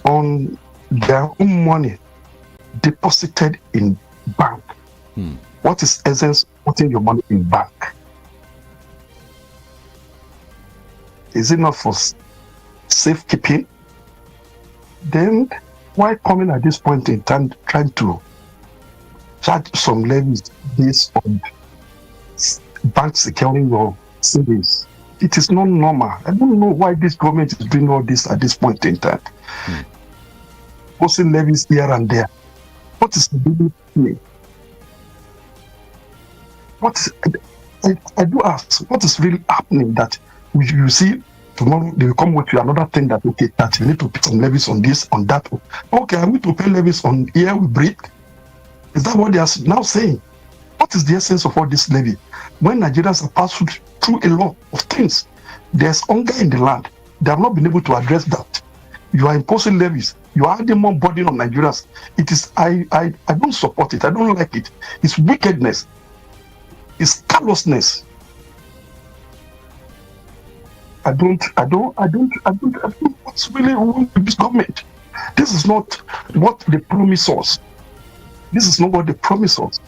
on their own money deposited in bank. What is essence of putting your money in bank? Is it not for safekeeping? Then why coming at this point in time trying to charge some levies based on bank securing your savings? It is not normal. I don't know why this government is doing all this at this point in time. Posting levies here and there. What is really happening? I do ask, what is really happening that you see tomorrow they will come with you another thing that okay, that you need to put some levies on this, on that. Okay, I need to pay levies on air we breathe. Is that what they are now saying? What is the essence of all this levy? When Nigerians are passing through a lot of things, there's hunger in the land. They have not been able to address that. You are imposing levies. You are adding more burden on Nigerians. It is I don't support it. I don't like it. It's wickedness. It's callousness. I don't what's really wrong with this government. This is not what they promise us. This is not what they promise us.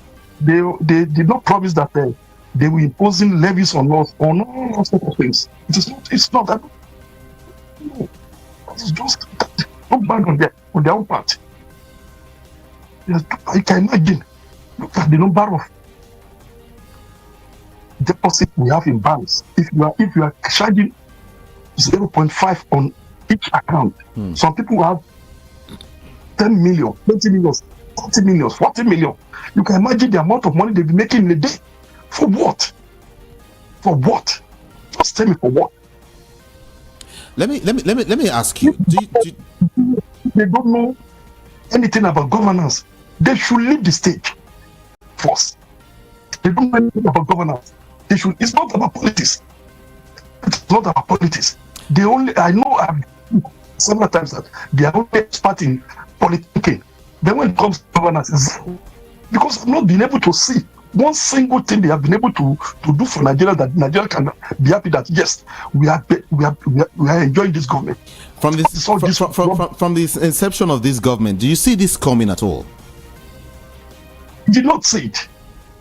They did not promise that they were imposing levies on us on all sorts of things. It's not that. No. It's just not bad on their own part. Yes, I can imagine. Look at the number of deposit we have in banks. If you are charging 0.5 on each account, some people have 10 million, 20 million, 30 million, 40 million. You can imagine the amount of money they'll be making in a day. For what? For what? Just tell me for what? Let me ask you. They don't know anything about governance. They should leave the stage first. They don't know anything about governance. They should. It's not about politics. It's not about politics. I know several times that they are only expert in politicking. Then when it comes to governance, it's because I've not been able to see one single thing they have been able to do for Nigeria that Nigeria can be happy that yes, we are enjoying this government. From the inception of this government, do you see this coming at all? I did not see it.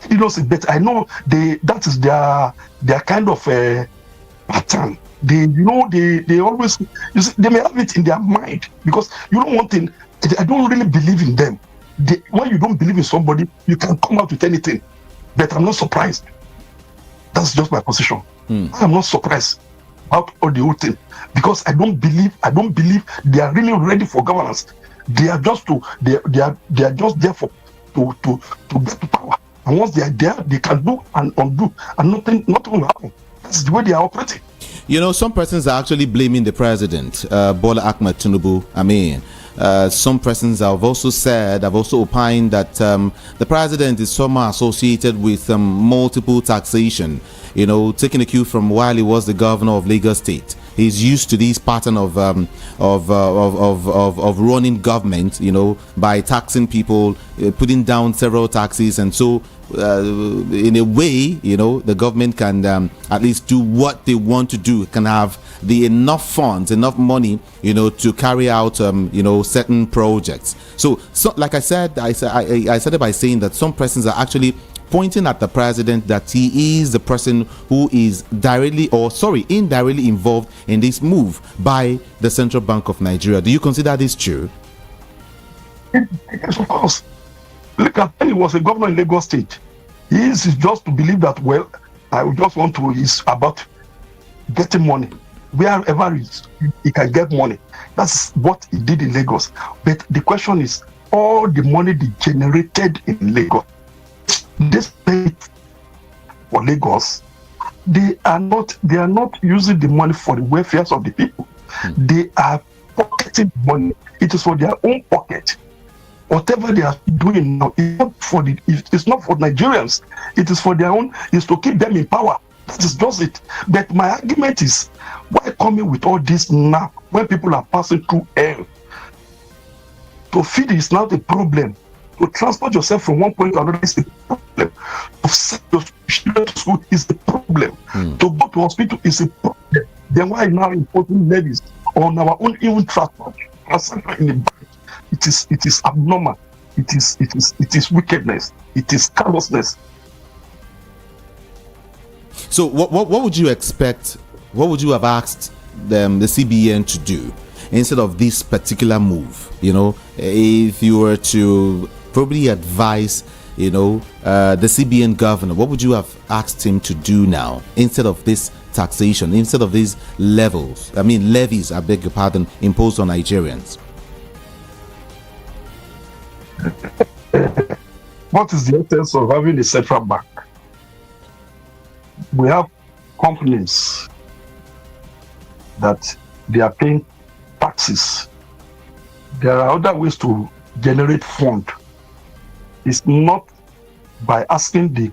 But I know that is their kind of pattern. They always, you see, they may have it in their mind because you don't want thing. I don't really believe in them. When you don't believe in somebody, you can come out with anything. But I'm not surprised. That's just my position. I'm not surprised about all the whole thing because I don't believe they are really ready for governance. They are just there for to get to power. And once they are there, they can do and undo, and nothing will happen. That's the way they are operating. You know, some persons are actually blaming the president, Bola Ahmed Tinubu. I mean, some persons have also opined that the president is somehow associated with multiple taxation. You know, taking a cue from while he was the governor of Lagos State. He's used to this pattern of running government, you know, by taxing people, putting down several taxes, and so in a way, you know, the government can at least do what they want to do, can have the enough funds, enough money, you know, to carry out you know, certain projects. So like I said it by saying that some persons are actually pointing at the president that he is the person who is indirectly involved in this move by the Central Bank of Nigeria. Do you consider this true? Yes, of course. Look at when he was a governor in Lagos State. He is just to believe that, well, I just want to, it's about getting money. Wherever he can get money. That's what he did in Lagos. But the question is, all the money they generated in Lagos, this state for Lagos, they are not using the money for the welfare of the people. They are pocketing money. It is for their own pocket. Whatever they are doing now is it's not for Nigerians. It is for their own. It's to keep them in power. That is just it. But my argument is, why coming with all this now when people are passing through hell? To feed is now the problem. To transport yourself from one point to another is the problem. To send your children to school is the problem. To go to hospital is a problem. Then why now imposing levies on our own even transport? transactions in the bank. It is abnormal. It is wickedness. It is callousness. So what would you expect? What would you have asked them, the CBN, to do instead of this particular move? You know, if you were to probably advise, you know, the CBN governor, what would you have asked him to do now instead of this taxation, instead of these levies, I beg your pardon, imposed on Nigerians? What is the essence of having a central bank? We have companies that they are paying taxes. There are other ways to generate fund. It's not by asking the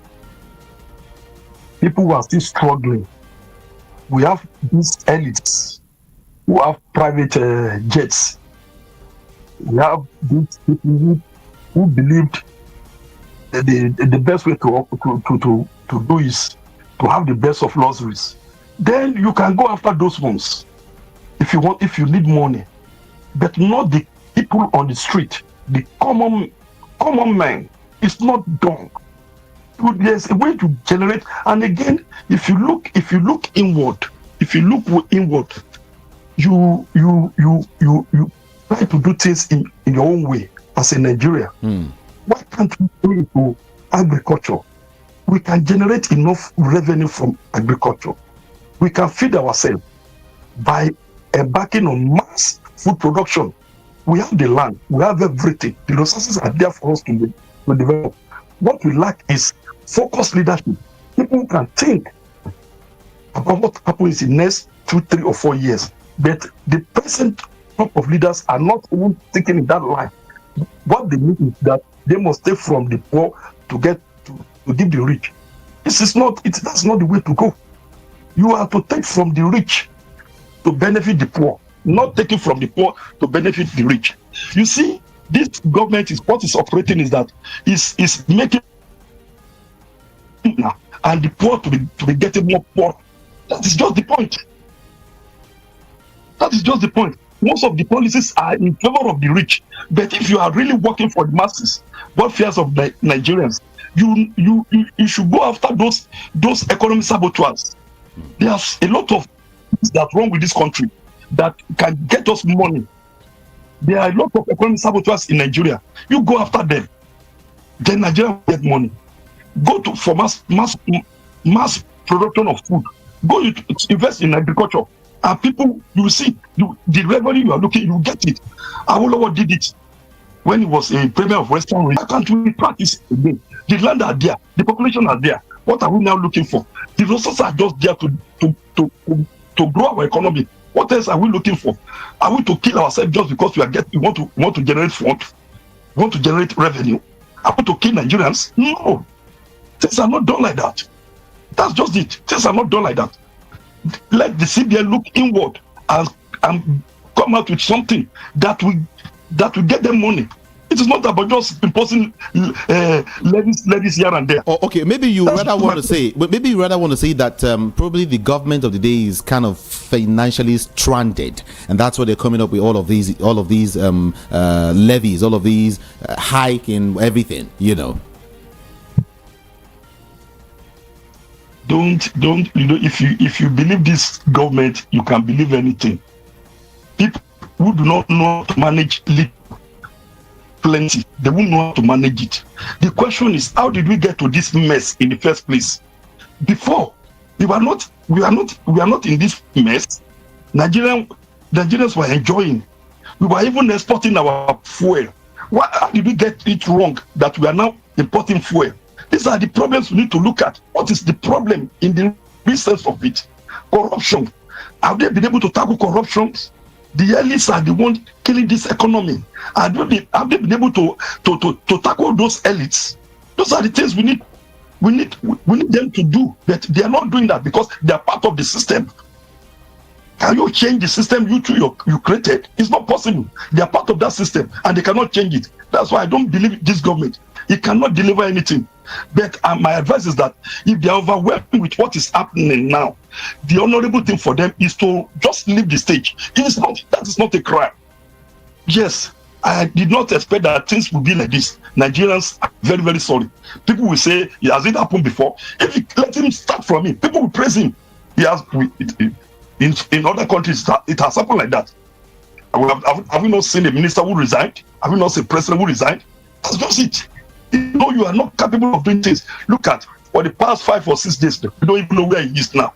people who are still struggling. We have these elites who have private jets. We have these people who believed that the best way to do is to have the best of luxuries. Then you can go after those ones if you need money, but not the people on the street, the common man. It's not done. There's a way to generate. And again, if you look inward, you try to do things in your own way as a Nigeria. Why can't we go into agriculture? We can generate enough revenue from agriculture. We can feed ourselves by embarking on mass food production. We have the land, we have everything. The resources are there for us to develop. What we lack is focused leadership. People who can think about what happens in the next 2, 3, or 4 years. But the present group of leaders are not even thinking in that line. What they need is that they must take from the poor to get to give the rich. That's not the way to go. You have to take from the rich to benefit the poor, not taking from the poor to benefit the rich. You see, this government is operating is that is making now and the poor to be getting more poor. That is just the point. That is just the point. Most of the policies are in favor of the rich, but if you are really working for the masses, welfare of the Nigerians, you should go after those economic saboteurs. There's a lot of things that wrong with this country that can get us money. There are a lot of economic saboteurs in Nigeria. You go after them, then Nigeria will get money. Go for mass production of food. Go to invest in agriculture, and people, you see the revenue you are looking, you get it. Awolowo did it when he was a premier of Western region. Why can't we practice again? The land are there, the population are there. What are we now looking for? The resources are just there to grow our economy. What else are we looking for? Are we to kill ourselves just because we want to generate funds, want to generate revenue? Are we to kill Nigerians? No, things are not done like that. That's just it. Things are not done like that. Let the CBN look inward and come out with something that will get them money. It is not about just imposing levies here and there. Oh, okay, maybe you rather want to say that probably the government of the day is kind of financially stranded, and that's why they're coming up with all of these levies, all of these hike in everything, you know. Don't if you believe this government, you can believe anything. People who do not know how to manage plenty, they won't know how to manage it. The question is, how did we get to this mess in the first place? Before we are not in this mess. Nigerians were enjoying. We were even exporting our fuel. How did we get it wrong that we are now importing fuel? These are the problems we need to look at. What is the problem in the real sense of it? Corruption. Have they been able to tackle corruption? The elites are the ones killing this economy. Have they been able to tackle those elites? Those are the things we need them to do, but they are not doing that because they are part of the system. Can you change the system you created? It's not possible. They are part of that system and they cannot change it. That's why I don't believe this government. It cannot deliver anything. But my advice is that if they are overwhelmed with what is happening now, the honorable thing for them is to just leave the stage. That is not a crime. Yes, I did not expect that things would be like this. Nigerians are very, very sorry. People will say, has it happened before? If you let him start from him, people will praise him. He has, in other countries, it has happened like that. Have you not seen a minister who resigned? Have you not seen a president who resigned? That's just it. You are not capable of doing things. Look at, for the past 5 or 6 days, you don't even know where he is now.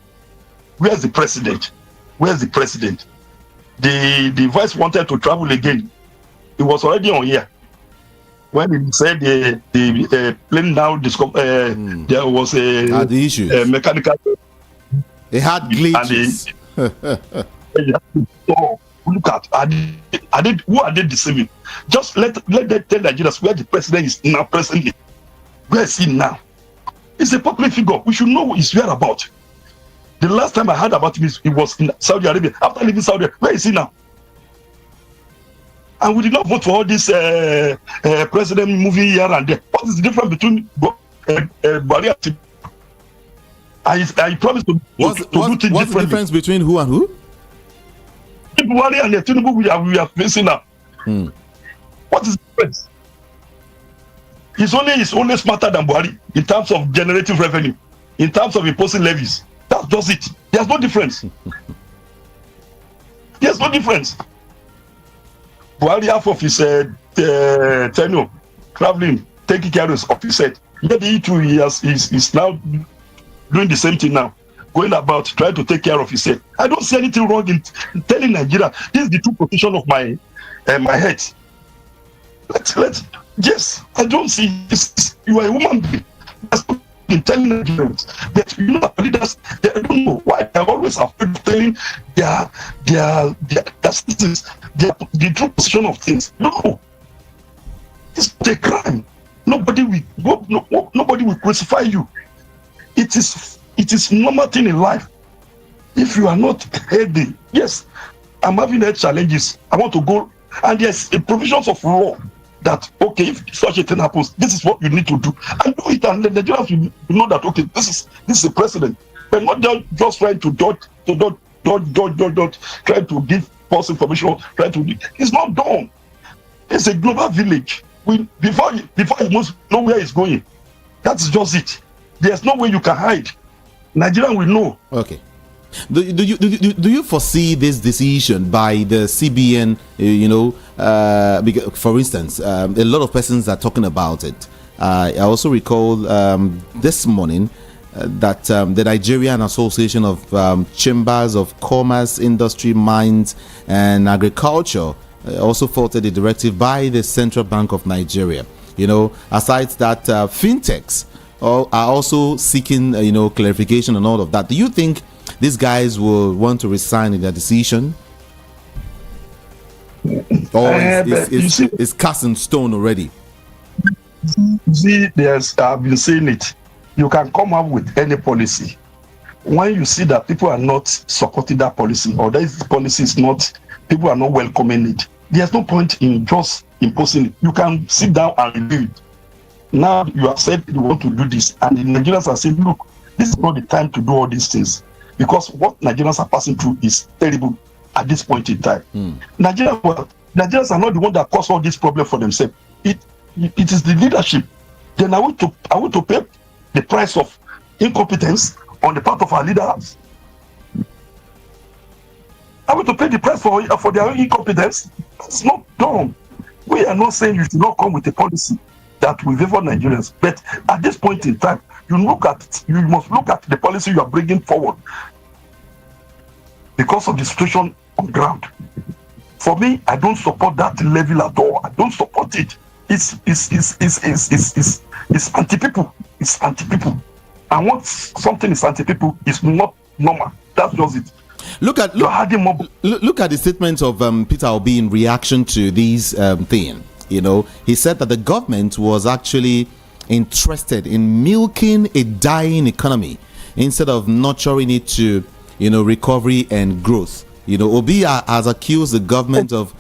Where's the president? Where's the president? The vice wanted to travel again. He was already on here when he said the plane now discovered there was a mechanical. They had glitches. So look at who are they deceiving? Just let them tell Nigerians where the president is now presently. Where is he now? He's a public figure. We should know his whereabouts. The last time I heard about him, he was in Saudi Arabia. After leaving Saudi Arabia, where is he now? And we did not vote for all this president moving here and there. What is the difference between Buhari and Tinubu? I promised to do things differently. What's the difference between who and who? Buhari and Tinubu we are facing now. What is the difference? He's only smarter than Buhari in terms of generating revenue, in terms of imposing levies. That's just it. There's no difference. There's no difference. Buhari, half of his tenure, traveling, taking care of his office, maybe he's now doing the same thing now, going about trying to take care of his head. I don't see anything wrong in telling Nigeria this is the true position of my head. Yes, I don't see this. You are a woman being. In telling Nigerians that leaders, they don't know why they're always afraid of telling the true position of things. No, it's not a crime. Nobody will crucify you. It is normal thing in life. If you are not healthy, yes, I'm having health challenges. I want to go, and there's a provisions of law that, okay, if such a thing happens, this is what you need to do, and do it, and the Nigerians will know that, okay, this is a precedent. But not just trying to try to give false information, it's not done. It's a global village. Before you must know where it's going. That's just it. There's no way you can hide. Nigeria will know. Okay. Do you foresee this decision by the CBN? Because, for instance, a lot of persons are talking about it. I also recall this morning that the Nigerian Association of Chambers of Commerce, Industry, Mines, and Agriculture also faulted the directive by the Central Bank of Nigeria. Aside that, fintechs are also seeking, clarification and all of that. Do you think these guys will want to resign in their decision? Or it's cast in stone already? See, I've been saying it. You can come up with any policy. When you see that people are not supporting that policy, or this policy is not, people are not welcoming it, there's no point in just imposing it. You can sit down and review it. Now you have said you want to do this, and the Nigerians are saying, look, this is not the time to do all these things, because what Nigerians are passing through is terrible at this point in time. Nigerians are not the one that cause all this problem for themselves. It is the leadership. Then I want to pay the price of incompetence on the part of our leaders. I want to pay the price for their incompetence. It's not done. We are not saying you should not come with a policy that will favor Nigerians, but at this point in time, you must look at the policy you are bringing forward because of the situation on ground. For me, I don't support that level at all. I don't support it. It's anti-people. It's anti-people. And once something is anti-people, it's not normal. That's just it. Look at the statements of Peter Obi in reaction to these thing. He said that the government was actually interested in milking a dying economy instead of nurturing it to, recovery and growth. Obi has accused the government of,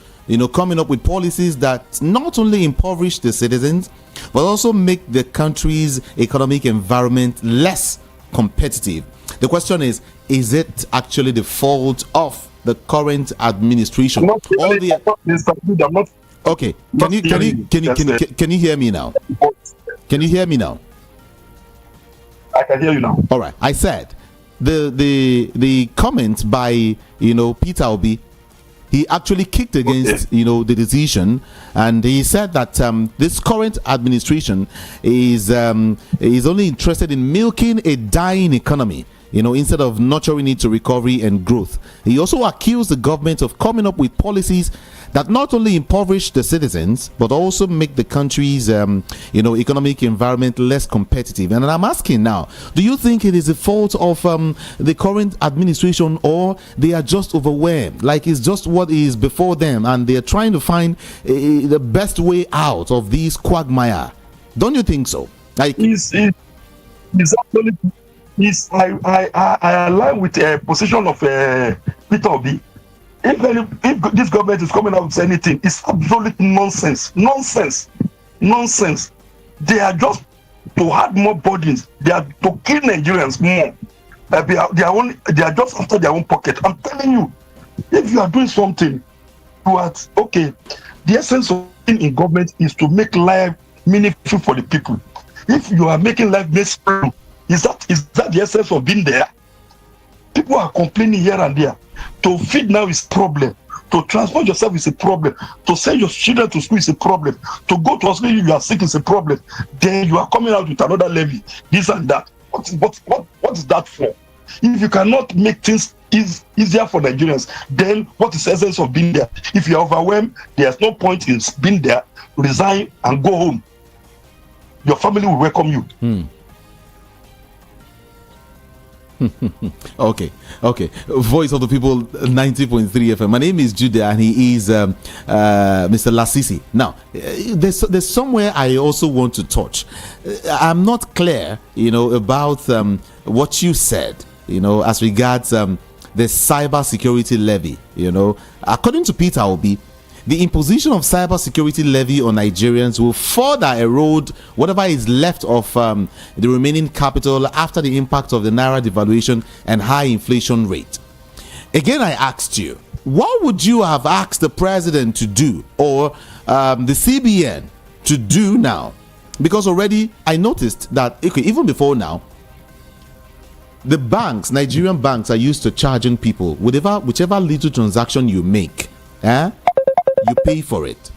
coming up with policies that not only impoverish the citizens, but also make the country's economic environment less competitive. The question is it actually the fault of the current administration. I'm not, All the I'm not, okay. Can you hear me now? Can you hear me now? I can hear you now. All right. I said the comment by Peter Obi, he actually kicked against the decision, and he said that this current administration is only interested in milking a dying economy, instead of nurturing it to recovery and growth. He also accused the government of coming up with policies that not only impoverish the citizens but also make the country's economic environment less competitive. And I'm asking now, do you think it is the fault of the current administration, or they are just overwhelmed, like it's just what is before them and they're trying to find the best way out of this quagmire? Don't you think so? Like it's actually I align with the position of Peter Obi. If this government is coming out with anything, it's absolute nonsense. They are just to add more burdens. They are to kill Nigerians more. They are just after their own pocket. I'm telling you, if you are doing something towards, okay, the essence of being in government is to make life meaningful for the people. If you are making life miserable, is that the essence of being there? People are complaining here and there. To feed now is a problem. To transport yourself is a problem. To send your children to school is a problem. To go to hospital if you are sick is a problem. Then you are coming out with another levy, this and that. What is that for? If you cannot make things easier for Nigerians, then what is the essence of being there? If you are overwhelmed, there's no point in being there. Resign and go home. Your family will welcome you. Okay. Voice of the People, 90.3 FM. My name is Judah, and he is Mr. Lasisi. Now, there's somewhere I also want to touch. I'm not clear, about what you said, as regards the cyber security levy. According to Peter Obi, the imposition of cyber security levy on Nigerians will further erode whatever is left of the remaining capital after the impact of the naira devaluation and high inflation rate. Again, I asked you, what would you have asked the president to do, or the CBN to do now? Because already I noticed that even before now, the banks, Nigerian banks, are used to charging people whichever little transaction you make. You pay for it.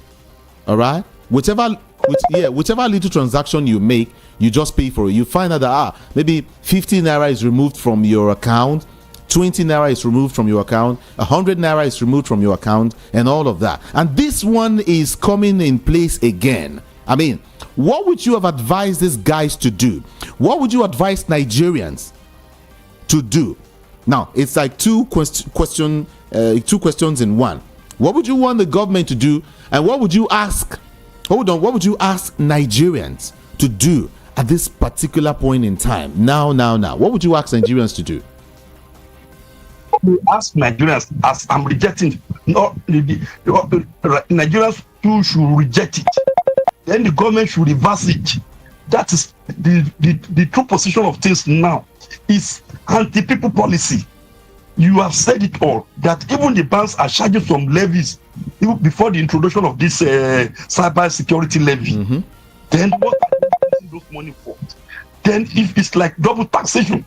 All right, whichever little transaction you make, you just pay for it. You find out that maybe 50 naira is removed from your account, 20 naira is removed from your account, 100 naira is removed from your account, and all of that. And this one is coming in place again. I mean, what would you have advised these guys to do? What would you advise Nigerians to do? Now, it's like two questions in one. What would you want the government to do, and what would you ask? What would you ask Nigerians to do at this particular point in time? Now. What would you ask Nigerians to do? We ask Nigerians, as I'm rejecting, Nigerians too should reject it. Then the government should reverse it. That is the true position of things now. Is anti-people policy. You have said it all, that even the banks are charging some levies even before the introduction of this cyber security levy. Mm-hmm. Then what are they using those money for? Then if it's like double taxation,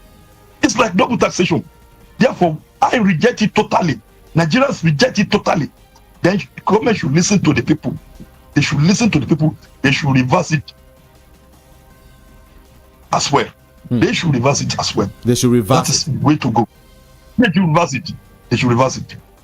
Therefore, I reject it totally. Nigerians reject it totally. Then the government should listen to the people. They should listen to the people. They should reverse it as well. They should reverse it as well. They should reverse. That is the way to go. They should reverse it.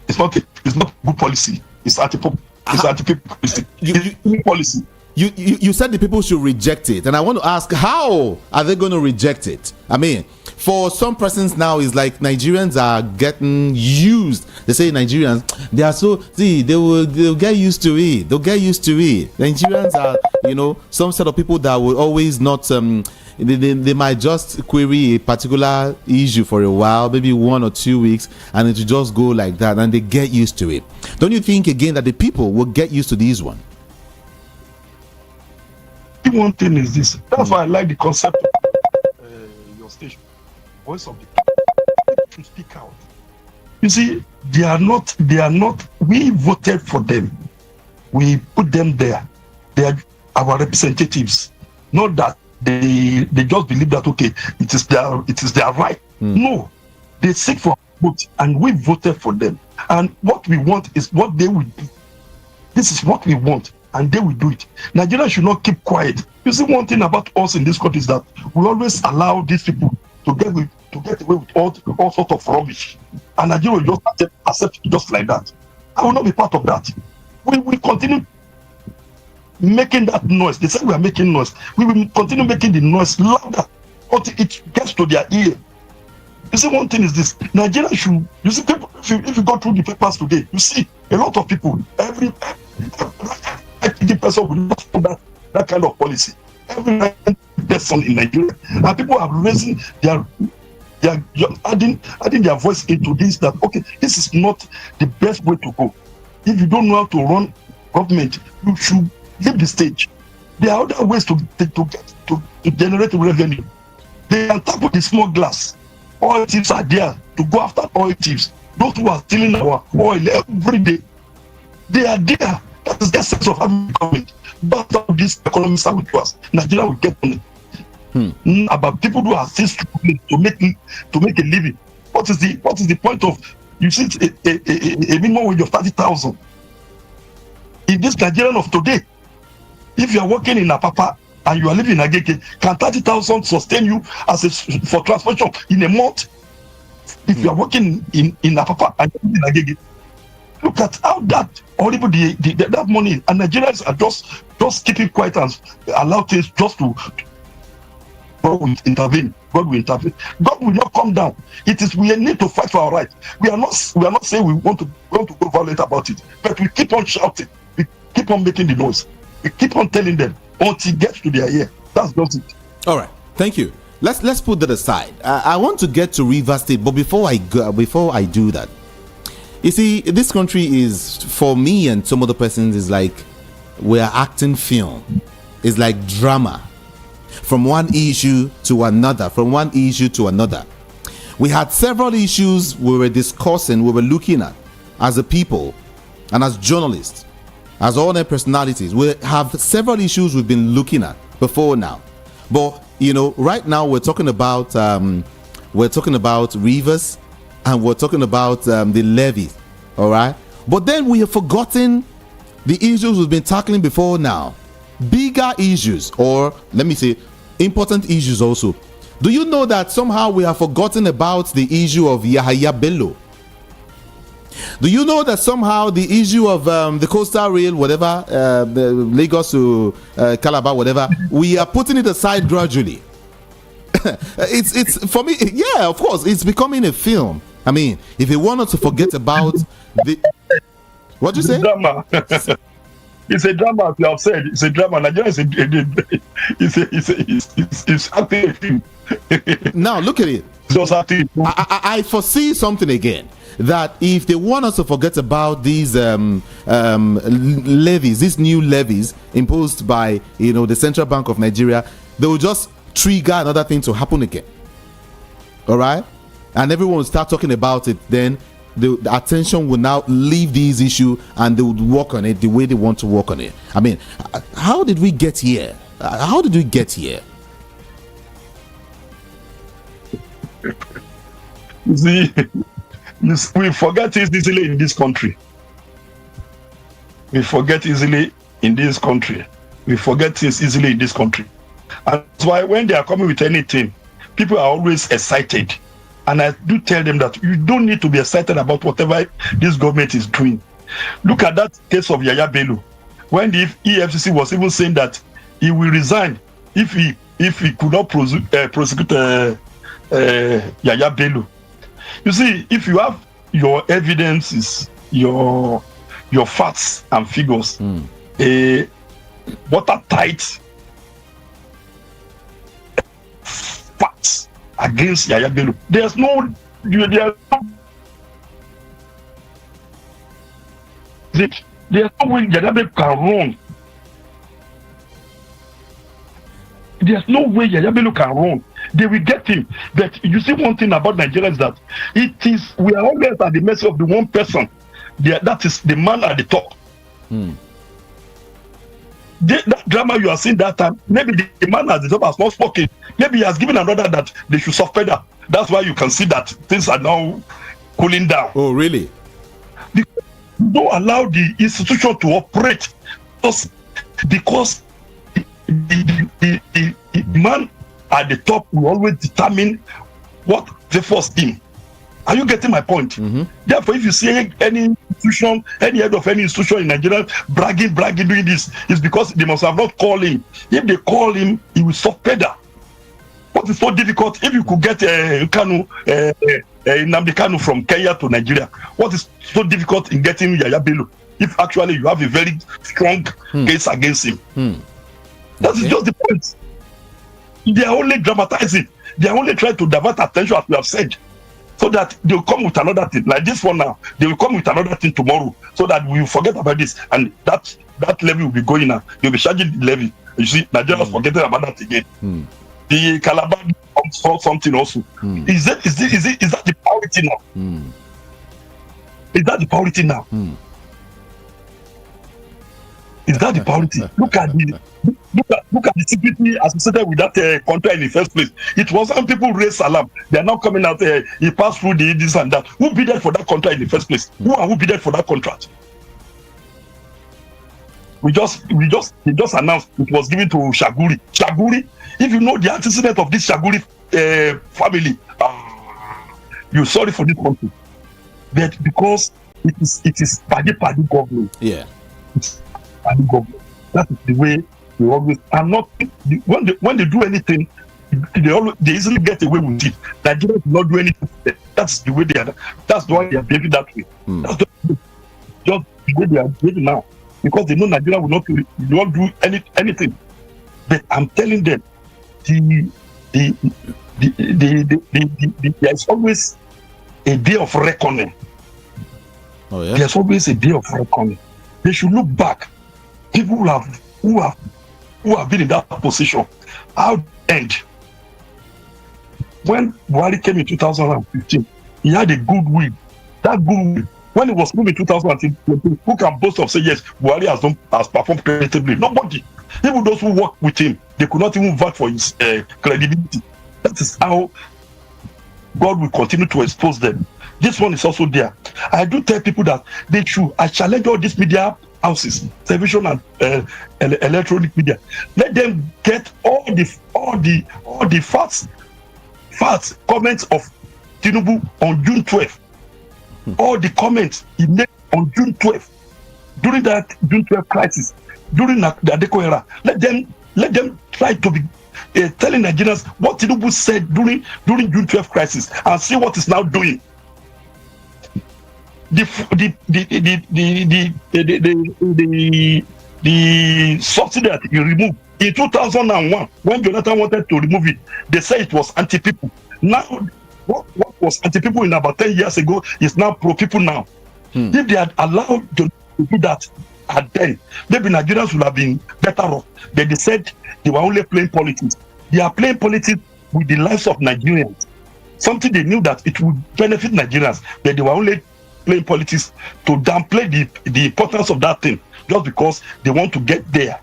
It's not good policy. It's anti-people policy. It's policy. You said the people should reject it, and I want to ask, how are they going to reject it? I mean, for some persons now, it's like Nigerians are getting used. They say Nigerians, they'll get used to it. They'll get used to it. Nigerians are, some set of people that will always not. They might just query a particular issue for a while, maybe 1 or 2 weeks, and it will just go like that, and they get used to it. Don't you think again that the people will get used to this one? One thing is this. That's why I like the concept of your station. Voice of the people. People should speak out. You see, they are not, we voted for them. We put them there. They are our representatives. Not that they just believe that, okay, it is their right. No, they seek for vote, and we voted for them. And what we want is what they will do. This is what we want, and they will do it. Nigeria should not keep quiet. You see, one thing about us in this country is that we always allow these people to get away with all sorts of rubbish, and Nigeria will just accept it just like that. I will not be part of that. We will continue making that noise. They say we are making noise. We will continue making the noise louder until it gets to their ear. You see, one thing is this: Nigeria should. You see, people. If you go through the papers today, you see a lot of people. Every person will not follow that kind of policy. Every person in Nigeria, and people are raising their adding their voice into this. That okay, this is not the best way to go. If you don't know how to run government, you should leave the stage. There are other ways to generate revenue. They can tackle the small glass. Oil thieves are there to go after oil thieves. Those who are stealing our oil every day, they are there. That is the sense of having government. But all these economists are with us. Nigeria will get money. About people who are still struggling to make a living. What is the point of you see a minimum wage of 30,000 in this Nigerian of today? If you are working in Apapa and you are living in Agege, can 30,000 sustain you for transportation in a month? If you are working in Apapa and you are living in Agege, look at how that horrible that money, and Nigerians are just keeping quiet and allow things just to. God will intervene. God will intervene. God will not come down. It is we need to fight for our rights. We are not saying we want to go violent about it, but we keep on shouting. We keep on making the noise. We keep on telling them until it gets to their ear. That's just it. All right. Thank you. Let's put that aside. I want to get to Rivers State, but before I do that, you see, this country is, for me and some other persons, is like we are acting film. It's like drama. From one issue to another, We had several issues we were discussing, we were looking at as a people and as journalists, as all their personalities. We have several issues we've been looking at before now. But, right now we're talking about Rivers, and we're talking about the levies, all right? But then we have forgotten the issues we've been tackling before now. Bigger issues, or let me say important issues also. Do you know that somehow we have forgotten about the issue of Yahaya Bello? Do you know that somehow the issue of the coastal rail, whatever, the Lagos to Calabar, whatever, we are putting it aside gradually? It's for me, yeah, of course, it's becoming a film. I mean, if you want us to forget about the, what do you say? Drama. It's a drama, as you have said. It's a drama. Nigeria is it's acting a film. Now look at it. Just acting. I foresee something again. That if they want us to forget about these levies, these new levies imposed by the Central Bank of Nigeria, they will just trigger another thing to happen again. All right, and everyone will start talking about it. Then the attention will now leave these issues, and they would work on it the way they want to work on it. I mean, how did we get here? How did we get here? See, we forget it easily in this country. We forget easily in this country. We forget things easily in this country. And that's why when they are coming with anything, people are always excited. And I do tell them that you don't need to be excited about whatever this government is doing. Look at that case of Yaya Bello. When the EFCC was even saying that he will resign if he could not prosecute Yaya Bello. You see, if you have your evidences, your facts and figures, watertight facts against Yaya Bello, there's no way Yaya Bello can run. There's no way Yaya Bello can run. They will get him. But you see one thing about Nigeria is that we are always at the mercy of the one person. That is the man at the top. That drama you are seeing that time, maybe the man at the top has not spoken. Maybe he has given an order that they should suspend her. That's why you can see that things are now cooling down. Oh, really? Because you don't allow the institution to operate because the man at the top will always determine what favors him. Are you getting my point? Therefore, if you see any institution, any head of any institution in Nigeria bragging, doing this, it's because they must have not called him. If they call him, he will suspend her. What is so difficult? If you could get Nnamdi Kanu from Kenya to Nigeria, what is so difficult in getting Yaya Bello? If actually you have a very strong case against him. That is just the point. They are only dramatizing. They are only trying to divert attention, as we have said, so that they will come with another thing. Like this one now, they will come with another thing tomorrow, so that we will forget about this, and that levy will be going now. You'll be charging the levy. You see, Nigeria was forgetting about that again. The Calabar saw something also. Is that the priority now? Is that the priority now? Is that the priority? Look at the security associated with that contract in the first place. It was when people raised alarm. They are now coming out. He passed through this and that. Who bidded for that contract in the first place? Who bidded for that contract? They just announced it was given to Shaguri. Shaguri. If you know the antecedent of this Shaguri family, you're sorry for this country. But because it is party government. Yeah. It's party government. That is the way they always are not. When they do anything, they easily get away with it. Nigeria do not do anything. That's the way they are. That's why they are behaving that way. That's just the way they are behaving now, because they know Nigeria will not do anything. But I'm telling them, there is always a day of reckoning. Oh, yeah? There's always a day of reckoning. They should look back. People who have been in that position, how end. When Buhari came in 2015, he had a goodwill. That goodwill, when it was moved in 2015, who can boast of say yes, Buhari has performed creditably? Nobody. Even those who work with him, they could not even vote for his credibility. That is how God will continue to expose them. This one is also there. I do tell people that they should. I challenge all these media houses, television and electronic media. Let them get all the facts comments of Tinubu on June 12th. All the comments he made on June 12th during that June 12th crisis, during the Adeko era. Let them try to be telling Nigerians what Tinubu said during June 12th crisis, and see what is now doing. The subsidy that he removed in 2001, when Jonathan wanted to remove it, they said it was anti-people. Now, what was anti-people in about 10 years ago is now pro-people now. If they had allowed to do that at then, maybe Nigerians would have been better off. But they said they were only playing politics. They are playing politics with the lives of Nigerians. Something they knew that it would benefit Nigerians, but they were only playing politics to downplay the importance of that thing, just because they want to get there.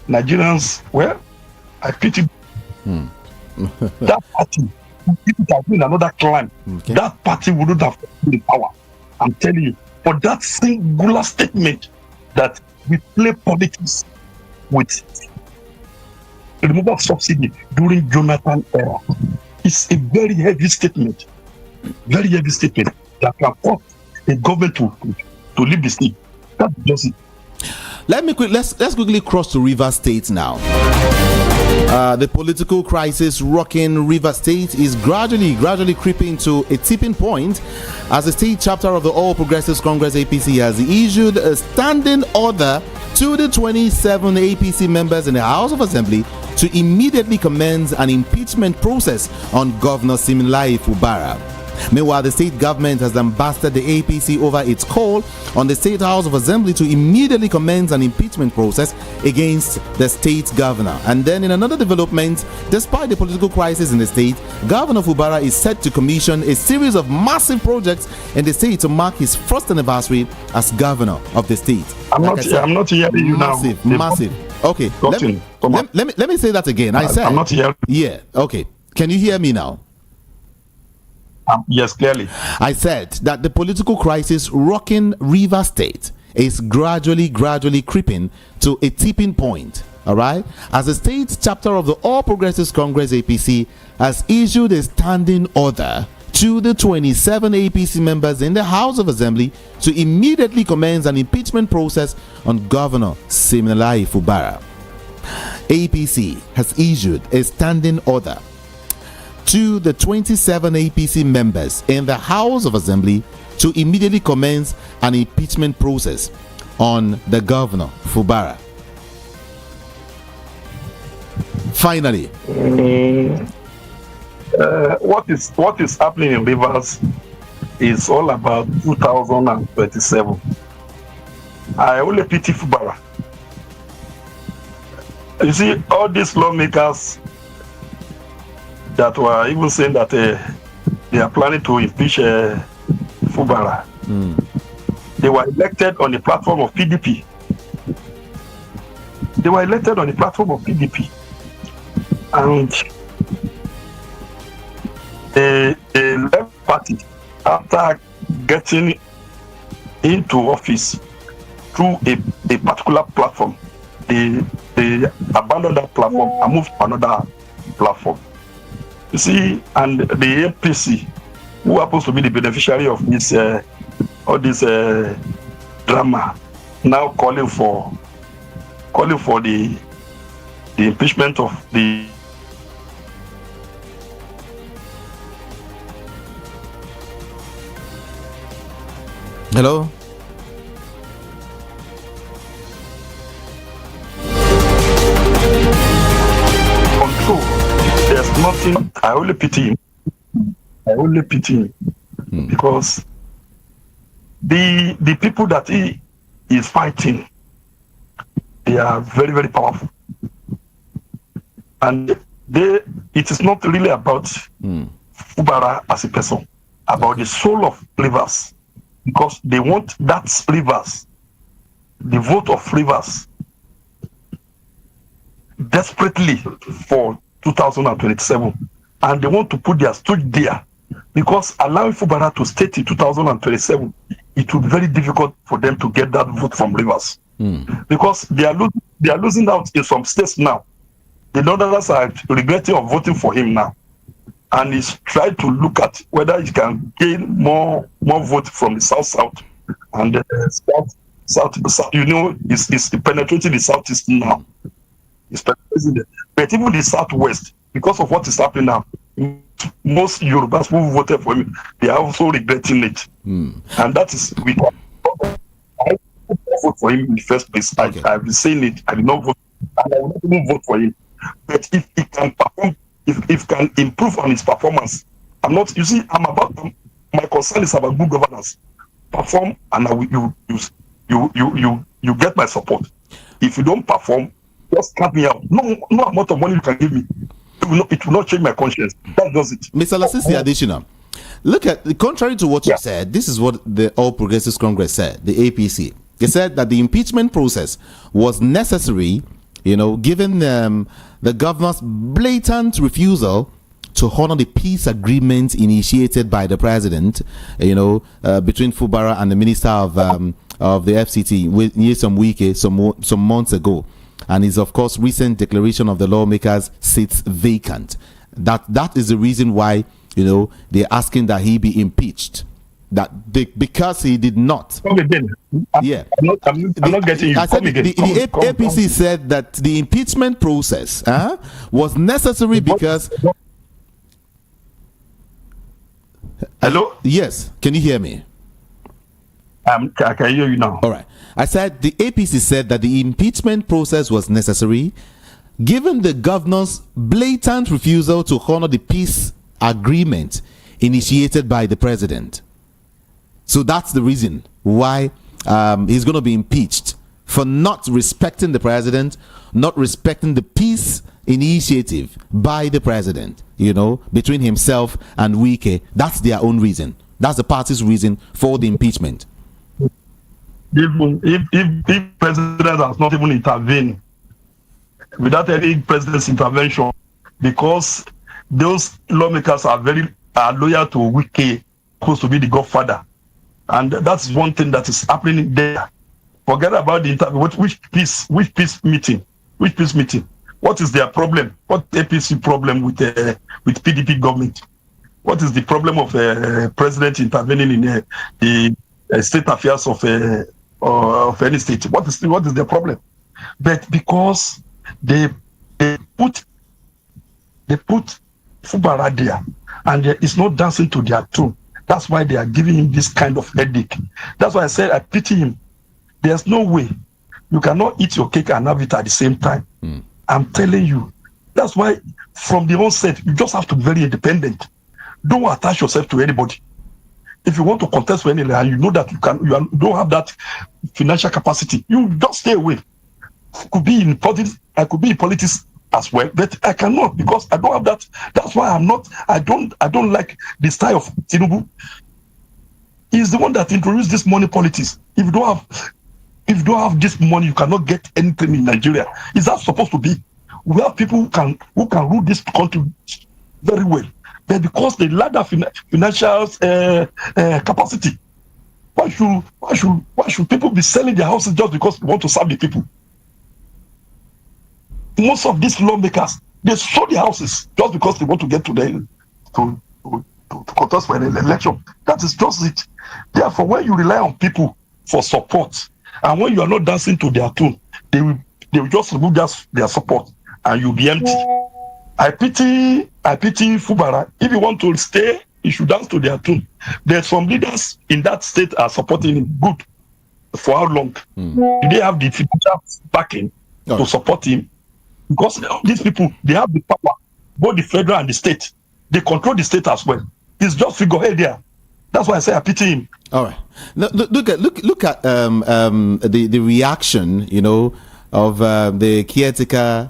Nigerians, well, I pity that party. If it had been another clan, that party wouldn't have been in power. I'm telling you, for that singular statement that we play politics with the removal of subsidy during Jonathan era, it's a very heavy statement. Very heavy statement that can force a government to leave the state. That's just it. Let's quickly cross to Rivers State now. The political crisis rocking Rivers State is gradually creeping to a tipping point, as the state chapter of the All Progressives Congress APC has issued a standing order to the 27 APC members in the House of Assembly to immediately commence an impeachment process on Governor Siminalayi Fubara. Meanwhile, the state government has lambasted the APC over its call on the State House of Assembly to immediately commence an impeachment process against the state governor. And then in another development, despite the political crisis in the state, Governor Fubara is set to commission a series of massive projects in the state to mark his first anniversary as governor of the state. I'm not hearing you now. Massive. Okay. Let me say that again. I said I'm not hearing. Yeah. Okay. Can you hear me now? Yes, clearly. I said that the political crisis rocking River State is gradually creeping to a tipping point. All right, as the state chapter of the All Progressives Congress APC has issued a standing order to the 27 APC members in the House of Assembly to immediately commence an impeachment process on Governor Siminalayi Fubara. APC has issued a standing order to the 27 APC members in the House of Assembly to immediately commence an impeachment process on the Governor Fubara. Finally, what is happening in Rivers is all about 2027. I only pity Fubara. You see, all these lawmakers that were even saying that they are planning to impeach Fubara. They were elected on the platform of PDP. And the left party, after getting into office through a particular platform, they abandoned that platform and moved to another platform. You see, and the APC, who happens to be the beneficiary of this all this drama, now calling for the impeachment of the Hello? control. There's nothing. I only pity him. Because the people that he is fighting, they are very, very powerful. And it is not really about Fubara as a person, about the soul of Rivers. Because they want that Rivers, the vote of Rivers, desperately for 2027. And they want to put their stake there. Because allowing Fubara to stay till 2027, it would be very difficult for them to get that vote from Rivers. Because they are losing out in some states now. The Northerners are regretting of voting for him now. And he's trying to look at whether he can gain more votes from the South, and the South. You know, he's penetrating the Southeast now. He's penetrating the, but even the Southwest, because of what is happening now, most Yorubas who voted for him, they are also regretting it. And that is, I vote for him in the first place. Okay. I've been saying it. I did not vote, and I will not even vote for him. But if he can perform, if he can improve on his performance, my concern is about good governance. Perform, and you get my support. If you don't perform, just cut me out. No amount of money you can give me, it will not change my conscience. That does it. Mr. Lasisi Additional, look at, contrary to what you said, this is what the All Progressives Congress said, the APC. They said that the impeachment process was necessary, given the governor's blatant refusal to honor the peace agreement initiated by the president, between Fubara and the minister of the FCT, Nyesom Wike, some months ago. And his, of course, recent declaration of the lawmakers sits vacant. That is the reason why, they're asking that he be impeached. Because he did not. Come again. I'm not getting you. I said the APC said that the impeachment process was necessary because. Hello? Yes. Can you hear me? I can hear you now. All right. I said the APC said that the impeachment process was necessary given the governor's blatant refusal to honor the peace agreement initiated by the president. So that's the reason why he's going to be impeached for not respecting the president, not respecting the peace initiative by the president, between himself and Wike. That's their own reason. That's the party's reason for the impeachment. If president has not even intervened, without any president's intervention, because those lawmakers are loyal to Wike, supposed to be the godfather, and that's one thing that is happening there. Forget about the interview. Which peace meeting? What is their problem? What APC problem with PDP government? What is the problem of president intervening in the state affairs of any state? What is their problem? But because they put Fubara there, and it's not dancing to their tune. That's why they are giving him this kind of headache. That's why I said I pity him. There's no way you cannot eat your cake and have it at the same time. I'm telling you. That's why from the onset you just have to be very independent. Don't attach yourself to anybody. If you want to contest for anything and you know that you don't have that financial capacity, you just stay away. I could be in politics as well, but I cannot because I don't have that. That's why I don't like the style of Tinubu. He's the one that introduced this money politics. If you don't have this money, you cannot get anything in Nigeria. Is that supposed to be? We have people who can rule this country very well, but because they lack that financial capacity, why should people be selling their houses just because they want to serve the people? Most of these lawmakers, they sold their houses just because they want to get to contest for an election. That is just it. Therefore, when you rely on people for support, and when you are not dancing to their tune, they will just remove their support, and you'll be empty. I pity Fubara. If you want to stay, you should dance to their tune. There's some leaders in that state are supporting him. Good. For how long? Do they have the financial backing to support him? Because these people, they have the power, both the federal and the state. They control the state as well. It's just figurehead there. That's why I say I pity him. All right. Look at the reaction, of the caretaker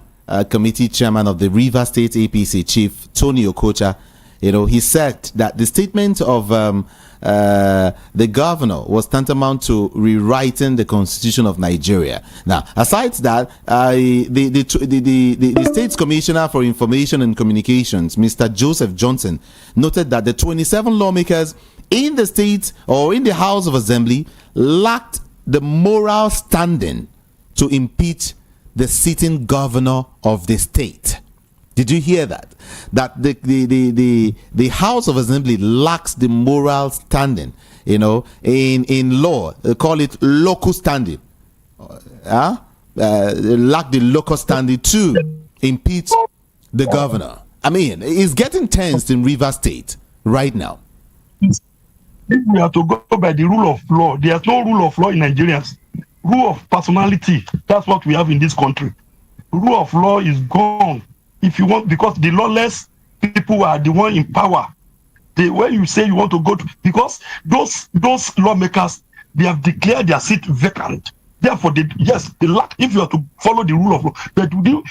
committee chairman of the River State APC chief Tony Okocha. He said that the statement of the governor was tantamount to rewriting the constitution of Nigeria. Now, aside that, the state's commissioner for information and communications, Mr. Joseph Johnson, noted that the 27 lawmakers in the state or in the House of Assembly lacked the moral standing to impeach the sitting governor of the state. Did you hear that? That the House of Assembly lacks the moral standing, in law, they call it local standing. Lack the local standing to impeach the governor. I mean, it's getting tense in River State right now. If we are to go by the rule of law, there's no rule of law in Nigeria. Rule of personality, that's what we have in this country. Rule of law is gone. If you want, because the lawless people are the one in power. When you say you want to go to, because those lawmakers, they have declared their seat vacant. Therefore, they lack. If you are to follow the rule of law, but do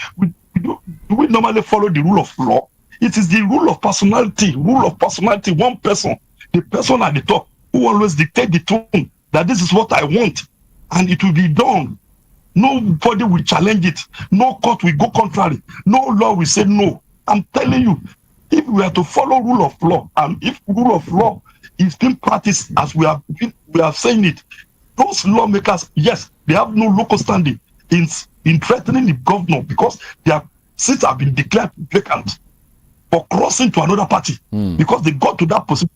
we normally follow the rule of law? It is the rule of personality. Rule of personality. One person, the person at the top, who always dictate the tone that this is what I want, and it will be done. Nobody will challenge it. No court will go contrary. No law will say no. I'm telling you, if we are to follow rule of law, and if rule of law is being practiced as we are saying it, those lawmakers, yes, they have no local standing in threatening the governor because their seats have been declared vacant for crossing to another party because they got to that position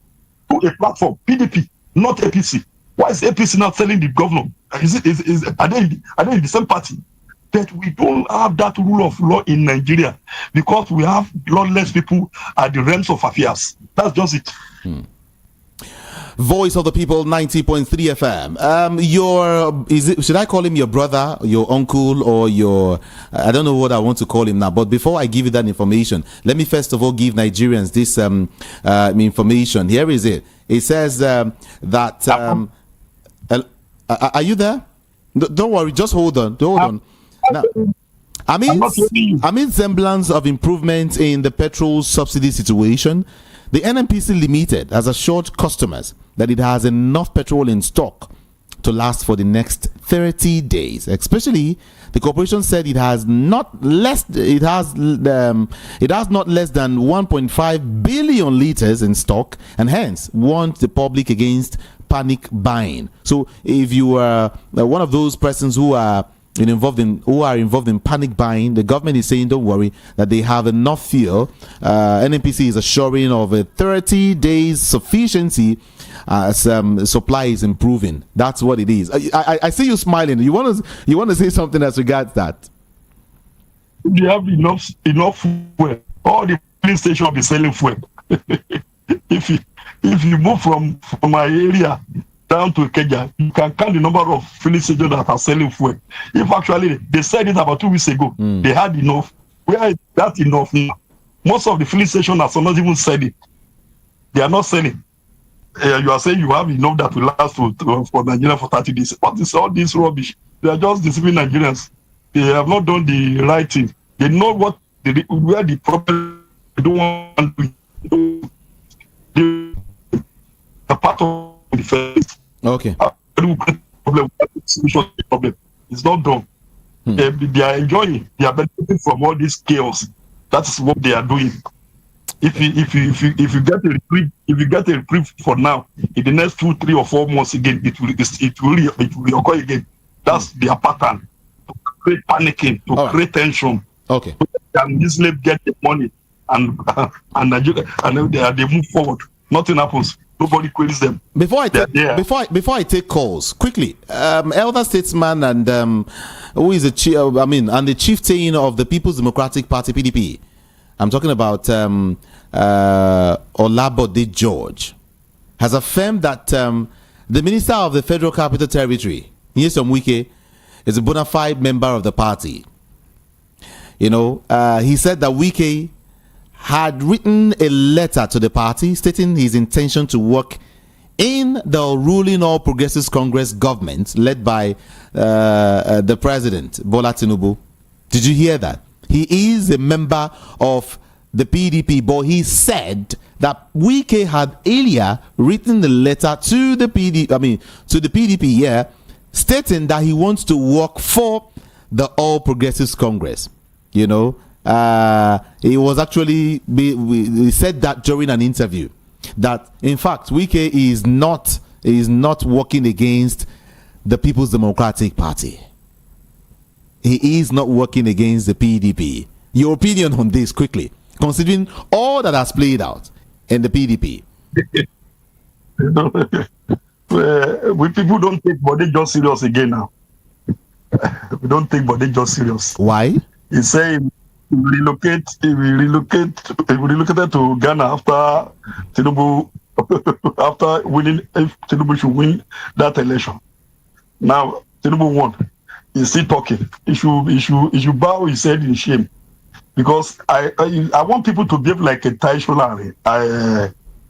through a platform, PDP, not APC. Why is APC not telling the governor? Are they in the same party? But we don't have that rule of law in Nigeria because we have lawless people at the realms of affairs. That's just it. Voice of the People, 90.3 FM. Should I call him your brother, your uncle, or your, I don't know what I want to call him now, but before I give you that information, let me first of all give Nigerians this information. Here is it. It says that, are you there? Don't worry, just hold on. Now, amid semblance of improvement in the petrol subsidy situation, the NNPC Limited has assured customers that it has enough petrol in stock to last for the next 30 days. Especially, the corporation said it has not less than 1.5 billion liters in stock, and hence warned the public against panic buying. So, if you are one of those persons who are involved in panic buying, the government is saying don't worry, that they have enough fuel. NNPC is assuring of a 30 days sufficiency as supply is improving. That's what it is. I see you smiling. You want to say something as regards that? They have enough fuel. All the filling stations will be selling fuel. if you move from my area down to Kenya, you can count the number of filling stations that are selling fuel. If actually they said it about 2 weeks ago, they had enough. Where is that enough now? Most of the filling stations are not even selling. They are not selling. You are saying you have enough that will last for Nigeria for 30 days. What is all this rubbish? They are just deceiving Nigerians. They have not done the right thing. They know where the problem. They don't want to do. The part of the first. Okay. Problem. It's not done. They are enjoying. They are benefiting from all this chaos. That is what they are doing. If you get a reprieve for now, in the next 2, 3, or 4 months again, it will occur again. That's their pattern. To create panicking, to create tension. Okay. So they can easily get the money and they move forward. Nothing happens. Nobody queries them. Before I take calls quickly, elder statesman and who is the chieftain of the People's Democratic Party (PDP). I'm talking about Olabode George has affirmed that the Minister of the Federal Capital Territory, Nyesom Wike, is a bona fide member of the party. He said that Wike had written a letter to the party stating his intention to work in the ruling All Progressives Congress government led by the president, Bola Tinubu. Did you hear that? He is a member of the PDP, but he said that Wike had earlier written the letter to the PDP, stating that he wants to work for the All Progressives Congress. He was actually he said that during an interview that in fact Wike is not working against the People's Democratic Party. He is not working against the PDP. Your opinion on this quickly, considering all that has played out in the PDP. We people don't take body just serious again now. We don't take body just serious. Why? He's saying he relocated to Ghana after Tinubu, after winning, if Tinubu should win that election. Now Tinubu won. He's still talking. He should bow his head in shame, because I want people to behave like a Taisholari,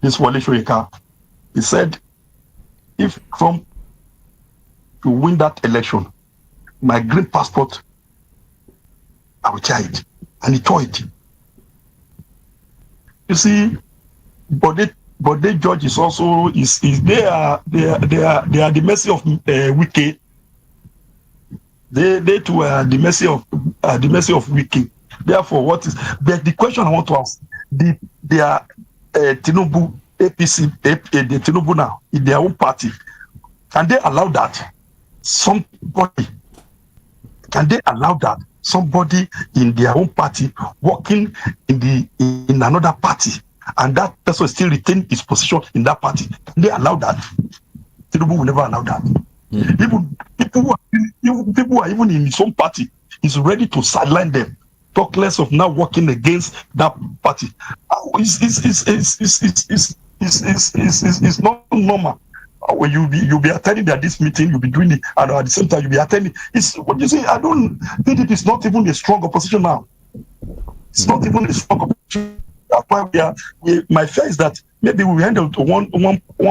this Wale Soyinka. He said, if Trump to win that election, my green passport, I will try it. And he tried it. You see, Bode George is also they are the mercy of Wike. They too are the mercy of Wike. Therefore, what is the question I want to ask? They are Tinubu, APC, the Tinubu now in their own party. Can they allow that? Can they allow that? Somebody in their own party working in another party, and that person still retain his position in that party. Can they allow that? Tinubu will never allow that. Even people who are even in his own party is ready to sideline them. Talk less of now working against that party. It's It's not normal. When you'll be attending at this meeting, you'll be doing it, and at the same time you'll be attending. It's what you say. I don't. PDP is not even a strong opposition now. It's not even a strong opposition. That's why my fear is that maybe we will end up to one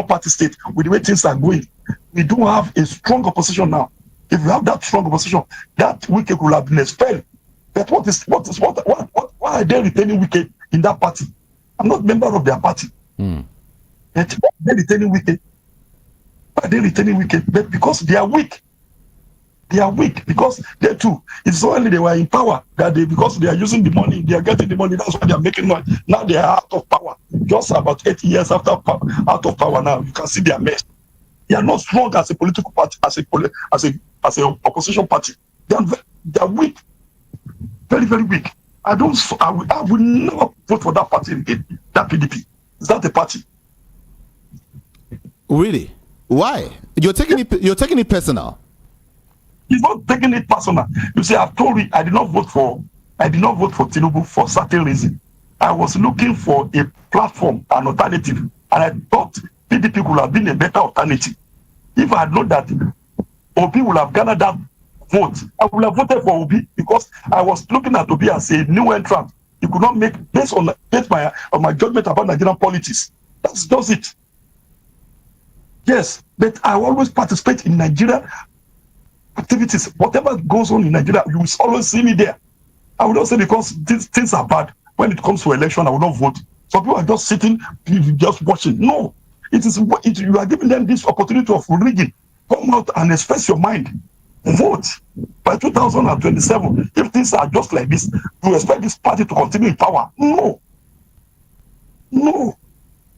party state with the way things are going. We do have a strong opposition now. If we have that strong opposition, that Wike could have been expelled. But why are they retaining Wike in that party? I'm not a member of their party. But why are they retaining Wike? Why are they retaining Wike? But because they are weak. They are weak because they too. It's only they were in power that because they are using the money, they are getting the money. That's why they are making noise. Now they are out of power. Just about 8 years after out of power now, you can see their mess. They are not strong as a political party, as a opposition party. They are weak, very very weak. I will never vote for that party again. That PDP. Is that a party? Really? Why? You're taking it personal. He's not taking it personal. You see, I've told you I did not vote for Tinubu for certain reason. I was looking for a platform, an alternative, and I thought PDP could have been a better alternative. If I had known that Obi would have gathered that vote, I would have voted for Obi because I was looking at Obi as a new entrant. He could not make based on my judgment about Nigerian politics. That's just it. Yes, but I always participate in Nigeria activities. Whatever goes on in Nigeria, you will always see me there. I will not say because things are bad. When it comes to election, I will not vote. Some people are just sitting, just watching. No, you are giving them this opportunity of rigging. Come out and express your mind. Vote. By 2027, if things are just like this, you expect this party to continue in power? No.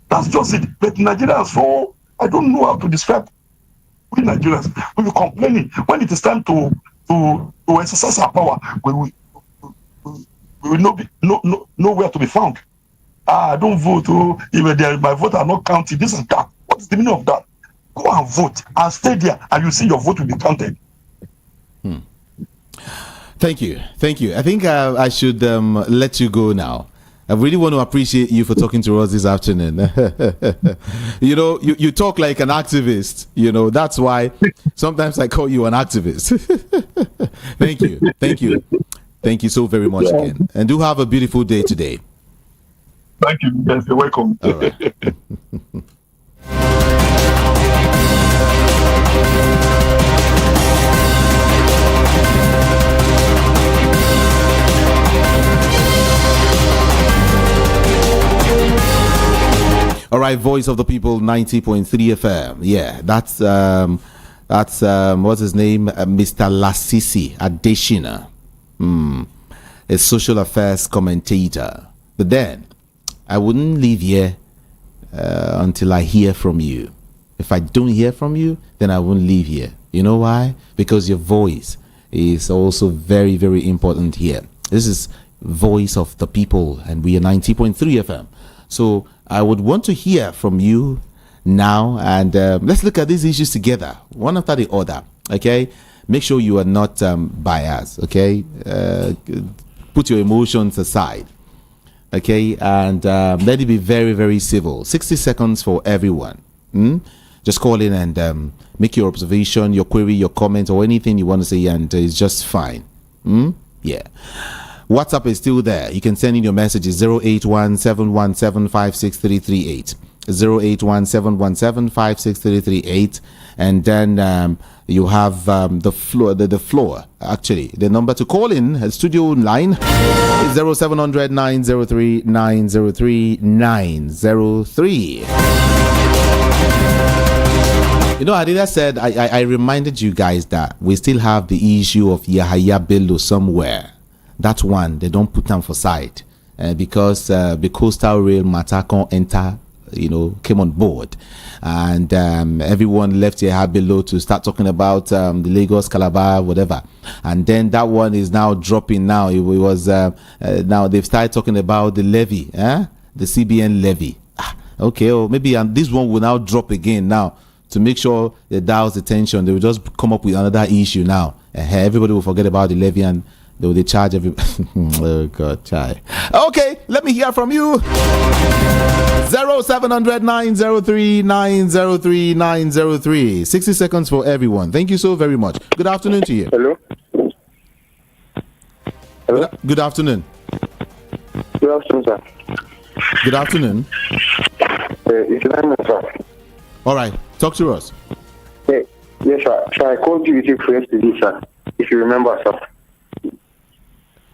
That's just it. But Nigeria, so I don't know how to describe. We Nigerians, we will complaining when it is time to exercise our power. We will know where to be found. I don't vote. Even my vote are not counted. This and that. What is the meaning of that? Go and vote and stay there, and you see your vote will be counted. Thank you. I think I should let you go now. I really want to appreciate you for talking to us this afternoon. You talk like an activist. That's why sometimes I call you an activist. Thank you so very much again. And do have a beautiful day today. Thank you. Yes, you're welcome. All right. All right, Voice of the People, 90.3 FM. Yeah, that's what's his name, Mr. Lasisi Adeshina, a social affairs commentator. But then, I wouldn't leave here until I hear from you. If I don't hear from you, then I won't leave here. You know why? Because your voice is also very, very important here. This is Voice of the People, and we are 90.3 FM. So I would want to hear from you now, and let's look at these issues together, one after the other. Okay, make sure you are not biased. Okay, put your emotions aside. Okay, and let it be very, very civil. 60 seconds for everyone. Just call in and make your observation, your query, your comment, or anything you want to say, and it's just fine. Yeah. WhatsApp is still there. You can send in your messages 081-717-56338, 081-717-56338, and then you have the floor. Actually, the number to call in studio line is 0700-903-903-903. Adida said I reminded you guys that we still have the issue of Yahaya Bello somewhere. That one, they don't put them for sight because the coastal rail matter can't enter, came on board. And everyone left here below to start talking about the Lagos, Calabar, whatever. And then that one is now dropping now. It was, now they've started talking about the levy, the CBN levy. Okay, or maybe this one will now drop again now to make sure they douse the tension. They will just come up with another issue now. Everybody will forget about the levy and though they charge every. Oh God, chai. Okay, let me hear from you. 0700-903-903-903. 60 seconds for everyone. Thank you so very much. Good afternoon to you. Hello. Hello. Good afternoon. Good afternoon, sir. Good afternoon. It's Simon, sir. All right, talk to us. Yes, sir. So I called you with you yesterday, sir. If you remember, sir.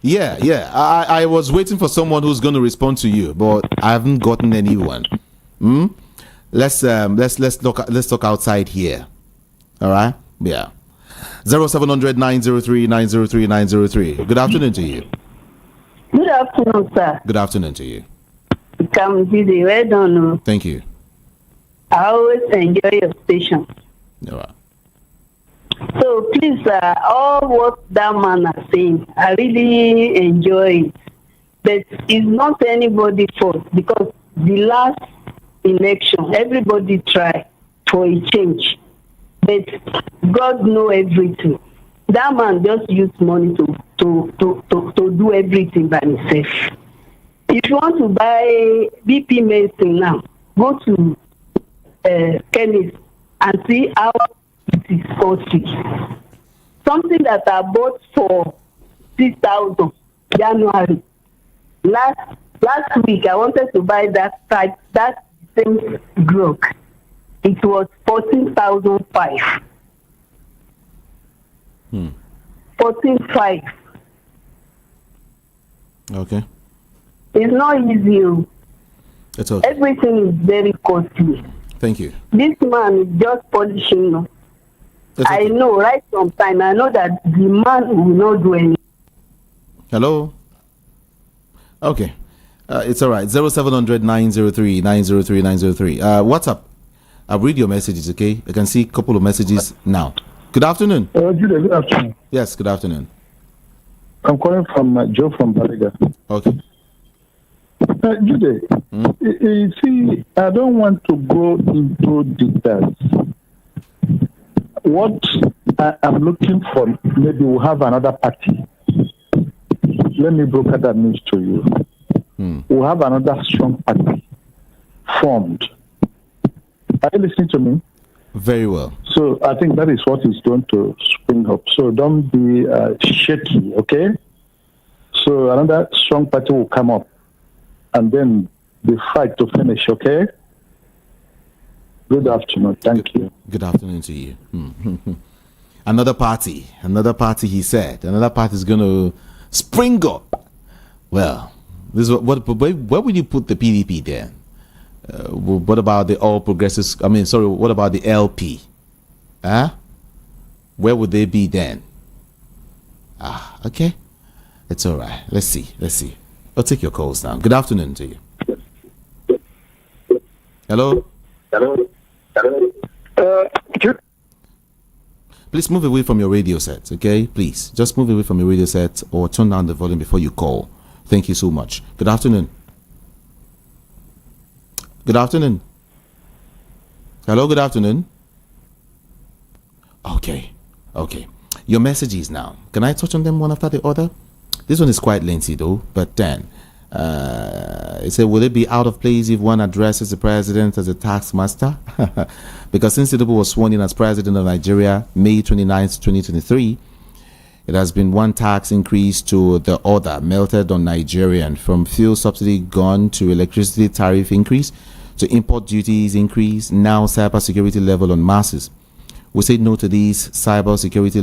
Yeah. I was waiting for someone who's going to respond to you, but I haven't gotten anyone. Let's talk outside here. All right. Yeah. 0700-903-903-903. Good afternoon to you. Good afternoon, sir. Good afternoon to you. Come busy. Well done. Thank you. I always enjoy your station. All right. So please, all what that man is saying, I really enjoy it. But it's not anybody's fault because the last election, everybody tried for a change. But God knows everything. That man just used money to do everything by himself. If you want to buy BP medicine now, go to chemist and see how it is costly. Something that I bought for 6,000 January. Last week I wanted to buy that same drug. It was 14,500. 14,500. Okay. It's not easy. It's okay. Everything is very costly. Thank you. This man is just polishing. No? It's okay. I know, right from time, I know that the man will not do anything. Hello? Okay. It's all right. 0700-903-903-903. WhatsApp. I'll read your messages, okay? I can see a couple of messages now. Good afternoon. Jude, good afternoon. Yes, good afternoon. I'm calling from Joe from Bariga. Okay. Jude, you see, I don't want to go into details. What I'm looking for, maybe we'll have another party. Let me broker that news to you. We'll have another strong party formed. Are you listening to me? Very well. So I think that is what is going to spring up. So don't be shaky, okay? So another strong party will come up, and then the fight to finish, okay? Good afternoon. Thank you. Good afternoon to you. Another party, he said. Another party is going to spring up. Well, this is where would you put the PDP then? What about the All Progressives? What about the LP? Where would they be then? Okay. It's all right. Let's see. I'll take your calls now. Good afternoon to you. Hello? Please move away from your radio set, okay? Please. Just move away from your radio set or turn down the volume before you call. Thank you so much. Good afternoon. Good afternoon. Hello, good afternoon. Okay. Your messages now. Can I touch on them one after the other? This one is quite lengthy though, but then it said, will it be out of place if one addresses the president as a tax master? Because since Tinubu was sworn in as president of Nigeria, May 29th, 2023, it has been one tax increase to the other melted on Nigerian, from fuel subsidy gone to electricity tariff increase to import duties increase, now cybersecurity level on masses. We say no to these cybersecurity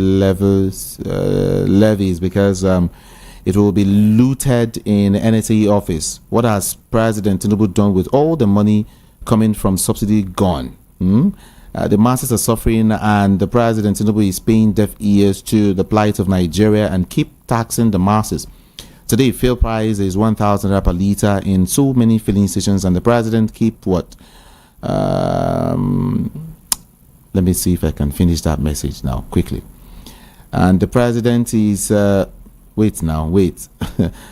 levies because it will be looted in NSA office. What has President Tinubu done with all the money coming from subsidy gone? The masses are suffering, and the President Tinubu is paying deaf ears to the plight of Nigeria and keep taxing the masses. Today, fuel price is 1,000 naira per liter in so many filling stations, and the President keep what? Let me see if I can finish that message now quickly. And the President is wait.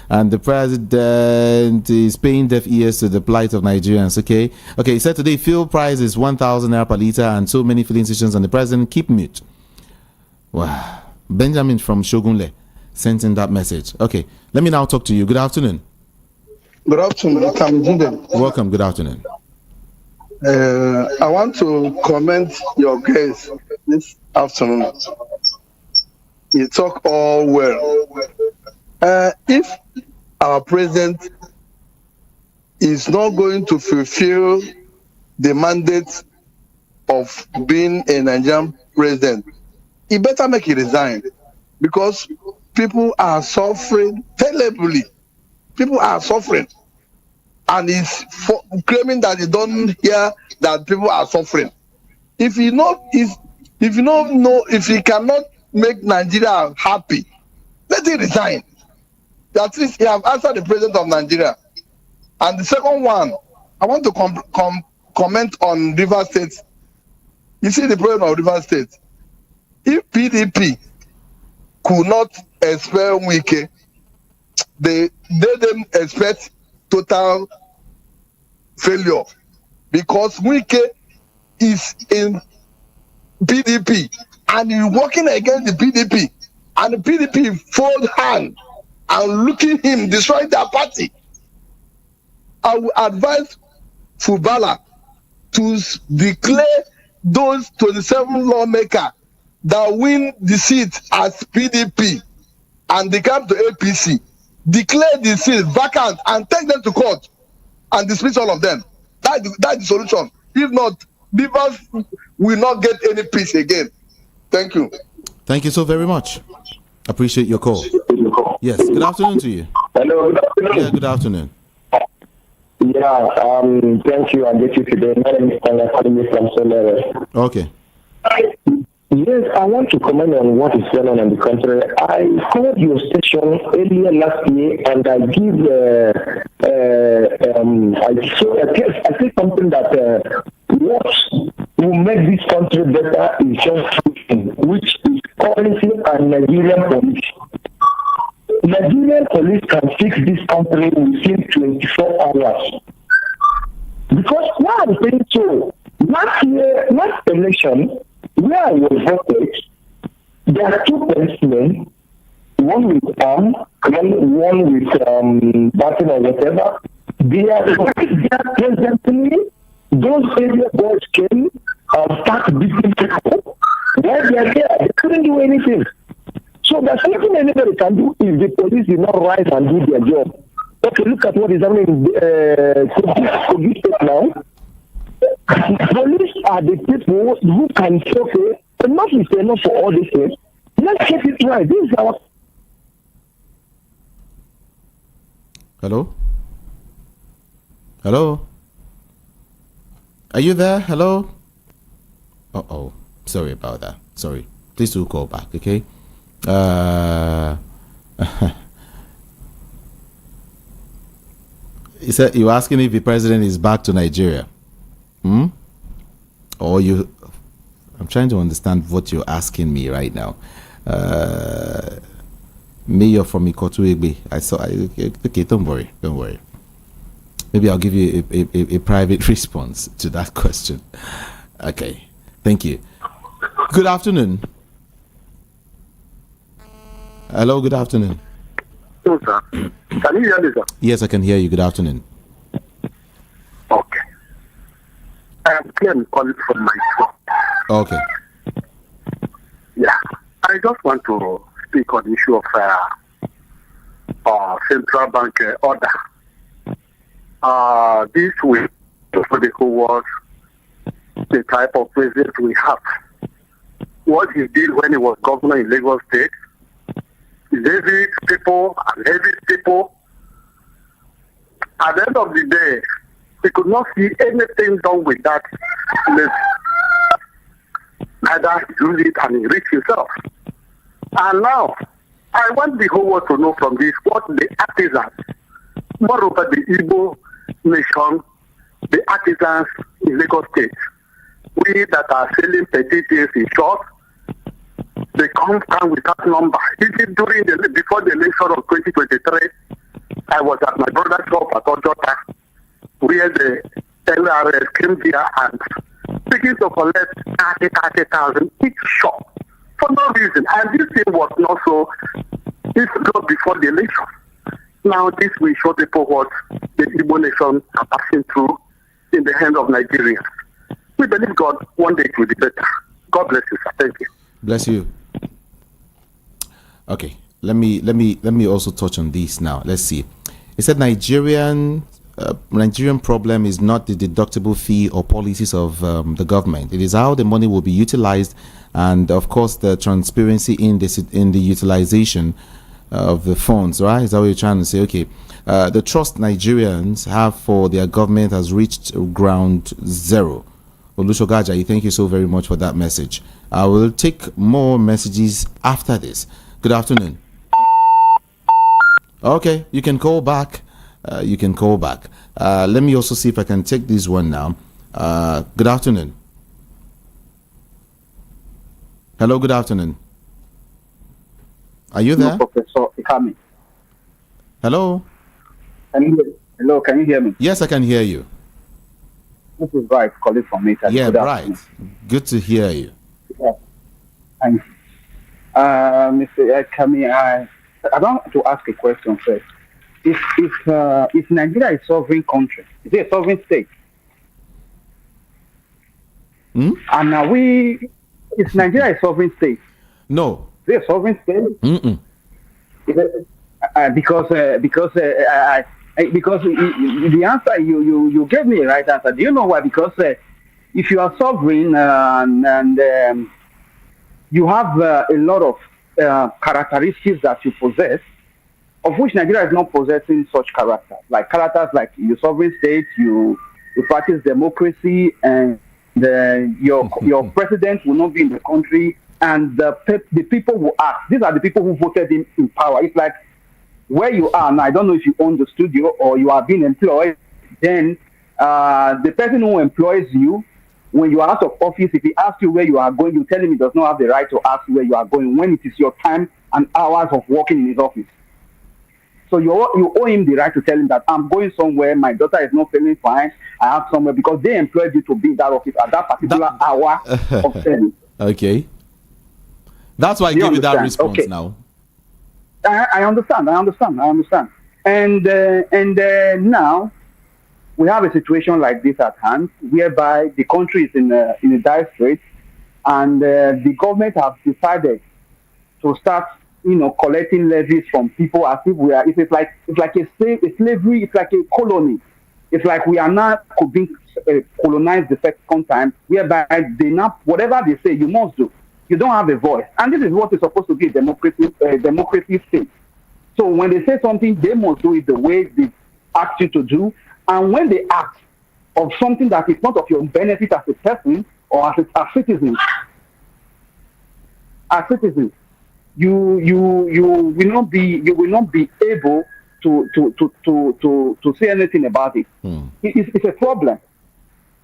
And the President is paying deaf ears to the plight of Nigerians. Okay, he said today fuel price is 1,000 naira per liter and so many filling stations, and the President keep mute. Wow. Benjamin from Shogunle. sent in that message. Okay, let me now talk to you. Good afternoon. Good afternoon, Welcome. Good afternoon. I want to commend your guest this afternoon. You talk all well. If our president is not going to fulfill the mandate of being a Nigerian president, he better make it resign, because people are suffering terribly. People are suffering, and he's claiming that he don't hear that people are suffering. If he cannot make Nigeria happy, let him resign. At least he have answered the president of Nigeria. And the second one, I want to comment on Rivers State. You see the problem of Rivers State. If PDP could not expel Wike, they didn't expect total failure, because Wike is in PDP and he's working against the PDP, and the PDP fold hand and looking him destroy their party. I will advise Fubala to declare those 27 lawmakers that win the seat as PDP and they come to APC, declare the seat vacant and take them to court and dismiss all of them. That's the solution. If not, Rivers will not get any peace again. Thank you. Thank you so very much. Appreciate your call. Yes, good afternoon to you. Hello, good afternoon. Yeah, good afternoon. Yeah, thank you. I get you today. My name is from Solera. Okay. Yes, I want to comment on what is going on in the country. I called your station earlier last year, and I give I say something that what will make this country better is just which is currency and Nigerian police. Nigerian police can fix this country within 24 hours. Because why I'm saying so, last election, where I was voted, there are two policemen, one with arm, one with baton or whatever. They are presently, those area boys came and started beating people. While they are there, they couldn't do anything. So there's nothing anybody can do if the police did not rise and do their job. Okay, look at what is happening in Kogi State now. Police are the people who can say, okay, enough is enough for all this things. Let's get it right. This is our... Hello? Hello? Are you there? Hello? Uh-oh. Sorry about that. Sorry. Please do call back, okay? He said you're asking if the president is back to Nigeria. Or you... I'm trying to understand what you're asking me right now. Mayor from Ikotu Egbe. Okay, don't worry. Maybe I'll give you a private response to that question. Okay, thank you. Good afternoon. Hello, good afternoon. Hello, sir. Can you hear me, sir? Yes, I can hear you. Good afternoon. Okay. I am Ken calling from my phone. Okay. Yeah. I just want to speak on the issue of central bank order. This week, who was the type of president we have. What he did when he was governor in Lagos State, levied people and heavy people. At the end of the day, we could not see anything done with that levy. Neither use it and enrich himself. And now, I want the whole world to know from this what the artisans, moreover the Igbo nation, the artisans in Lagos State, we that are selling petty things in shops, they come with that number. Even before the election of 2023, I was at my brother's shop at Ojota, where the LRS came there and began to collect 30,000 each shop for no reason. And this thing was not so If not before the election. Now this will show people what the Igbo nation are passing through in the hand of Nigerians. We believe God one day it will be better. God bless you, sir. Thank you. Bless you. Okay, let me also touch on this now. Let's see. He said Nigerian problem is not the deductible fee or policies of the government. It is how the money will be utilized, and of course the transparency in the utilization of the funds. Right? Is that what you're trying to say? Okay. The trust Nigerians have for their government has reached ground zero. Olushogaja, thank you so very much for that message. I will take more messages after this. Good afternoon. Okay, you can call back. Let me also see if I can take this one now. Good afternoon. Hello, good afternoon. Are you there? No, Professor Ikami. Hello? Hello, can you hear me? Yes, I can hear you. This is Bright calling from Italy. Yeah, Good Bright. afternoon. Good to hear you. Yeah. Thank you. Mr. Ikami, I want to ask a question first. If Nigeria is a sovereign country, is it a sovereign state? And is Nigeria a sovereign state? No. Is it a sovereign state? Mm-mm. Because the answer you gave me a right answer. Do you know why? Because if you are sovereign and you have a lot of characteristics that you possess, of which Nigeria is not possessing such characters. Like characters like your sovereign state, you practice democracy, and your president will not be in the country, and the people will act. These are the people who voted him in power. It's like where you are now. I don't know if you own the studio or you are being employed. Then the person who employs you, when you are out of office, if he asks you where you are going, you tell him he does not have the right to ask you where you are going when it is your time and hours of working in his office. So you owe him the right to tell him that I'm going somewhere, my daughter is not feeling fine, I have somewhere, because they employed you to be in that office at that particular hour of service. Okay. That's why I give you that response now. I understand. And now we have a situation like this at hand, whereby the country is in a dire strait, and the government has decided to start, collecting levies from people as if we are. It's like a slavery. It's like a colony. It's like we are now being colonized the second time, whereby they now whatever they say you must do. You don't have a voice, and this is what is supposed to be a democracy state. So when they say something, they must do it the way they ask you to do. And when they act of something that is not of your benefit as a person or as a citizen, you will not be able to say anything about it. It's a problem.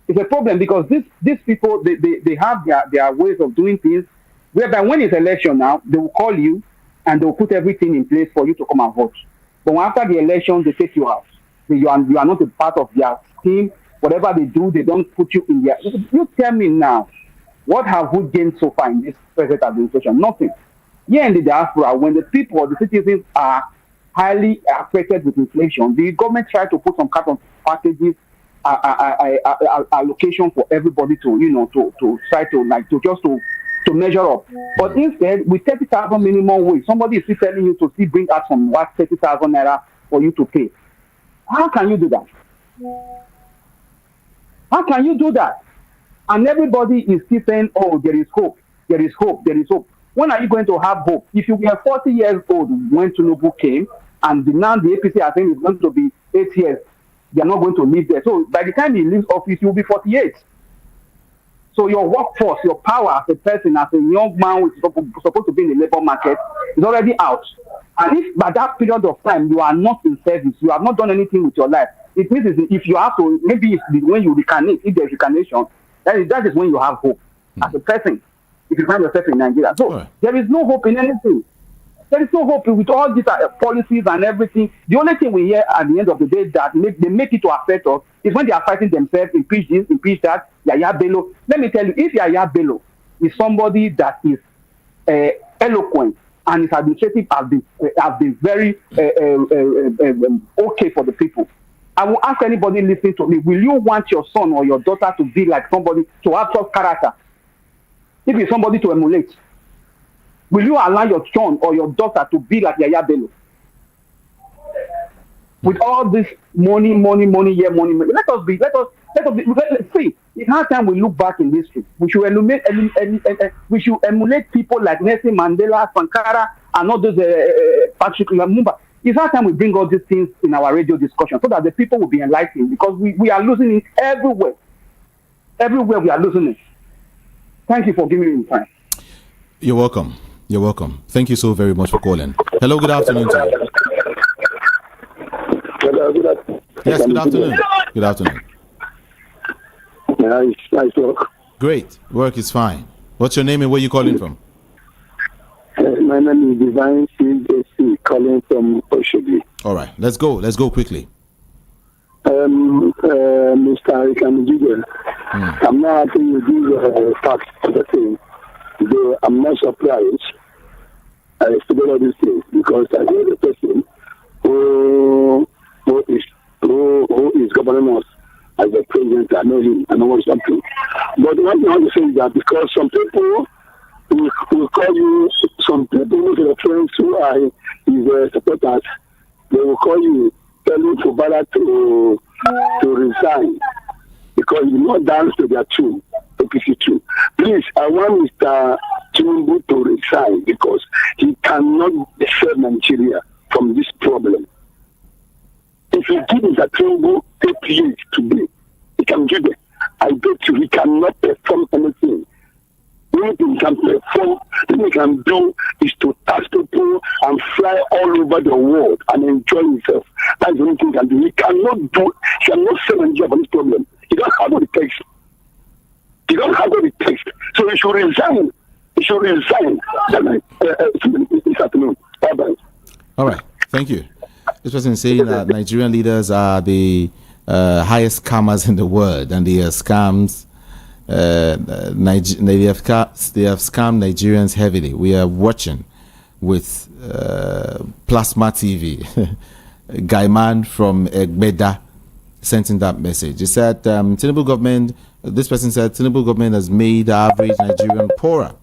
It's a problem because these people they have their ways of doing things, whereby when it's election now, they will call you and they will put everything in place for you to come and vote. But after the election, they take you out. You are not a part of their team. Whatever they do, they don't put you in their. You tell me now, what have we gained so far in this present administration? Nothing. Here in the diaspora, when the people or the citizens are highly affected with inflation, the government tries to put some kind of packages, allocation for everybody to try to measure up. But instead, with 30,000 minimum wage, somebody is still telling you to still bring out some 30,000 naira for you to pay. How can you do that? How can you do that? And everybody is still saying, oh, there is hope. There is hope. There is hope. When are you going to have hope? If you were 40 years old when Tinubu came, and now the APC are saying it's going to be 8 years, they are not going to live there. So by the time he leaves office, you'll be 48. So your workforce, your power as a person, as a young man who is supposed to be in the labor market, is already out. And if by that period of time you are not in service, you have not done anything with your life, it means if you have to, maybe it's when you reincarnate, if there's reincarnation, that is when you have hope as a person, if you find yourself in Nigeria. So there is no hope in anything. There is no hope with all these policies and everything. The only thing we hear at the end of the day that they make it to affect us is when they are fighting themselves, impeach this, impeach that, Yaya Bello. Let me tell you, if Yaya Bello is somebody that is eloquent, and its administrative have been very okay for the people. I will ask anybody listening to me, will you want your son or your daughter to be like somebody, to have such character? If it's somebody to emulate, will you allow your son or your daughter to be like Yaya Bello? With all this money, money, let us be, see, it's hard time we look back in history. We should emulate people like Nelson Mandela, Sankara, and all those Patrick Lumumba. It's hard time we bring all these things in our radio discussion so that the people will be enlightened, because we are losing it everywhere. Everywhere we are losing it. Thank you for giving me time. You're welcome. You're welcome. Thank you so very much for calling. Hello, good afternoon to you. Hello, good afternoon. Yes, good afternoon. Good afternoon. Nice work. Great. Work is fine. What's your name and where you calling from? My name is Divine CJC, calling from Oshodi. All right, let's go. Let's go quickly. Mr. Ikamijige, I'm not happy with these facts for the thing. Though I'm not surprised to do all these things, because I know the person who is governing us as the president. I know him. I know what's something. But one thing I want to say is that because some people will call you, some people who are friends who are his supporters, they will call you, tell you for Bala to resign because you not dance to their tune, APC tune. Please, I want Mr. Tinubu to resign because he cannot save Nigeria from this problem. If he gives Mr. Tinubu 8 years today, he can give it. I bet you he cannot perform anything. The only thing he can perform, the thing he can do is to tax people and fly all over the world and enjoy himself. That's the only thing he can do. He cannot save Nigeria from this problem. He don't have what it takes. He don't have what it takes. So he should resign. He should resign this afternoon. Bye-bye. All right. Thank you. This person is saying that Nigerian leaders are the highest scammers in the world, and they are scams. They have scammed Nigerians heavily. We are watching with Plasma TV. Gaiman from Egbeda sent in that message. He said, Tinubu government, this person said, Tinubu government has made the average Nigerian poorer.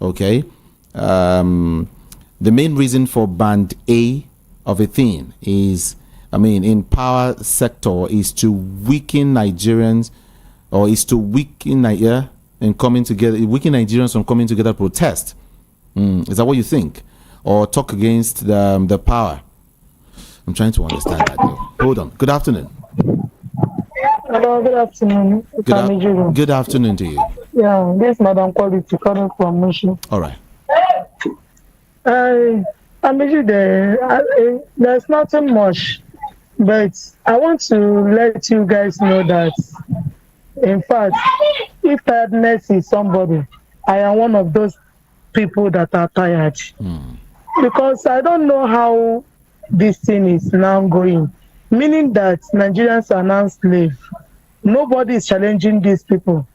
Okay. The main reason for band A of a thing is, in power sector, is to weaken Nigerians, or is to weaken Nigeria and coming together, weaken Nigerians from coming together to protest. Is that what you think? Or talk against the power? I'm trying to understand that though. Hold on. Good afternoon. Hello, good afternoon. Good afternoon to you. Yeah, this Madam Quality calling from Mission. All right. There's nothing much, but I want to let you guys know that, in fact, if tiredness is somebody, I am one of those people that are tired. Because I don't know how this thing is now going, meaning that Nigerians are now slaves. Nobody is challenging these people.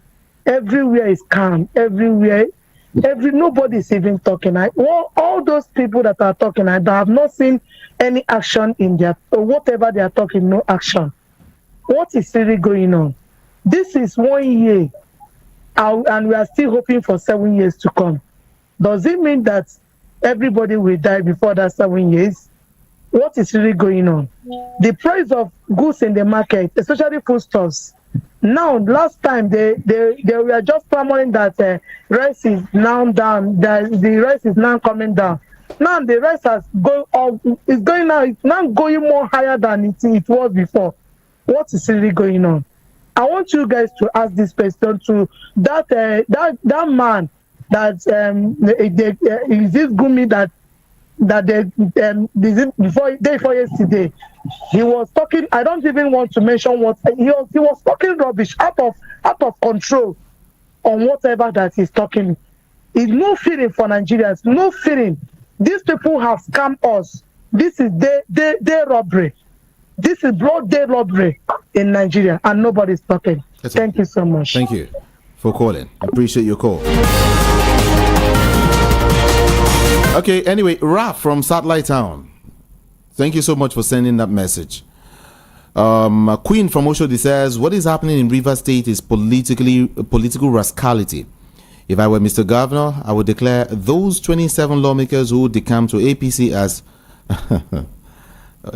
Everywhere is calm. Everywhere. Nobody is even talking. All those people that are talking, I have not seen any action in their, or whatever they are talking, no action. What is really going on? This is 1 year, and we are still hoping for 7 years to come. Does it mean that everybody will die before that 7 years? What is really going on? The price of goods in the market, especially foodstuffs. Now, last time they were just clamoring that rice is now down, that the rice is now coming down. Now the rice has gone up, it's going now, it's now going more higher than it was before. What is really going on? I want you guys to ask this question to that man that is this Gumi before yesterday. He was talking. I don't even want to mention what he was talking rubbish out of control on whatever that he's talking. It's no feeling for Nigerians. No feeling. These people have scammed us. This is day robbery. This is broad day robbery in Nigeria, and nobody's talking. Thank you so much. Thank you for calling. I appreciate your call. Okay, anyway, Raf from Satellite Town. Thank you so much for sending that message. Queen from Oshodi says, what is happening in Rivers State is political rascality. If I were Mr. Governor, I would declare those 27 lawmakers who decamped to APC as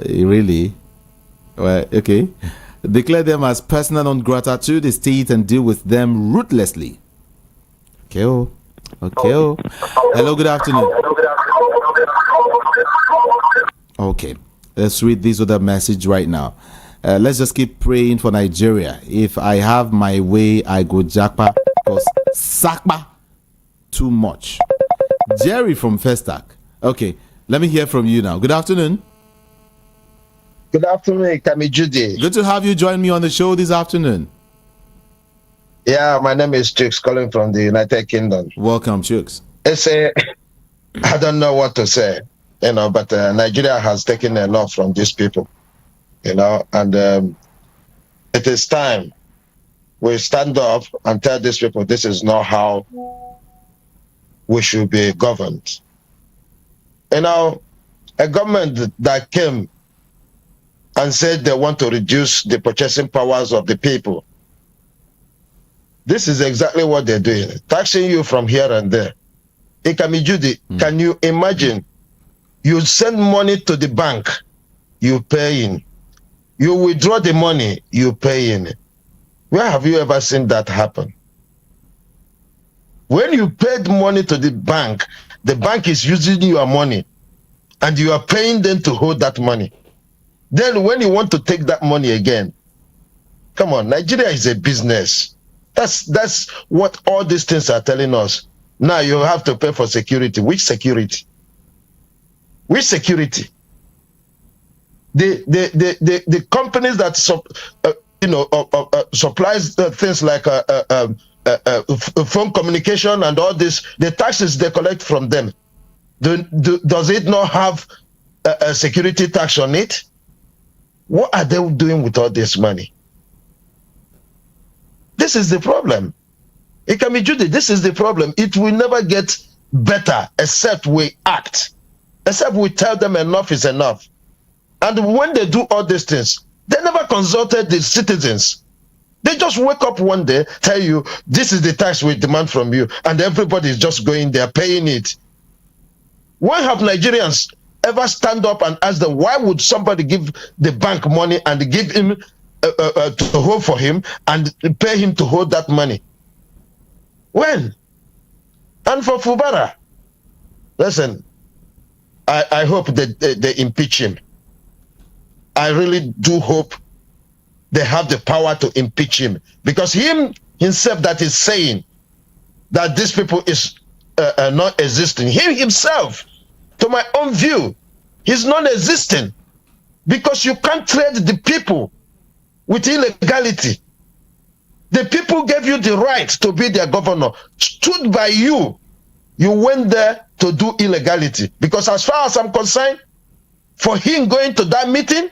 really? Well, okay. Declare them as persona non grata to the state and deal with them ruthlessly. Okay. Okay. Hello, good afternoon. Okay. Let's read this other message right now. Let's just keep praying for Nigeria. If I have my way, I go jackpot because sakpa too much. Jerry from Festac. Okay, let me hear from you now. Good afternoon. Good afternoon, Kami Judy. Good to have you join me on the show this afternoon. Yeah, my name is Chooks, calling from the United Kingdom. Welcome, Chooks. I don't know what to say, but Nigeria has taken a lot from these people, and it is time we stand up and tell these people this is not how we should be governed. A government that came and said they want to reduce the purchasing powers of the people. This is exactly what they're doing, taxing you from here and there. Ikami Judy, can you imagine? You send money to the bank, you pay in. You withdraw the money, you pay in. Where have you ever seen that happen? When you paid money to the bank is using your money and you are paying them to hold that money. Then when you want to take that money again, come on, Nigeria is a business. That's what all these things are telling us. Now you have to pay for security. Which security? Which security? The companies that supplies things like phone communication and all this, the taxes they collect from them, does it not have a security tax on it? What are they doing with all this money? This is the problem. It can be Judy. This is the problem. It will never get better except we act, except we tell them enough is enough. And when they do all these things, they never consulted the citizens. They just wake up one day, tell you, this is the tax we demand from you, and everybody is just going there paying it. When have Nigerians ever stand up and ask them, why would somebody give the bank money and give him to hold for him and pay him to hold that money? When? And for Fubara, listen, I hope that they impeach him. I really do hope they have the power to impeach him, because himself that is saying that these people is not existing. He himself, to my own view, he's non-existent, because you can't trade the people with illegality. The people gave you the right to be their governor, stood by you. You went there to do illegality, because as far as I'm concerned, for him going to that meeting,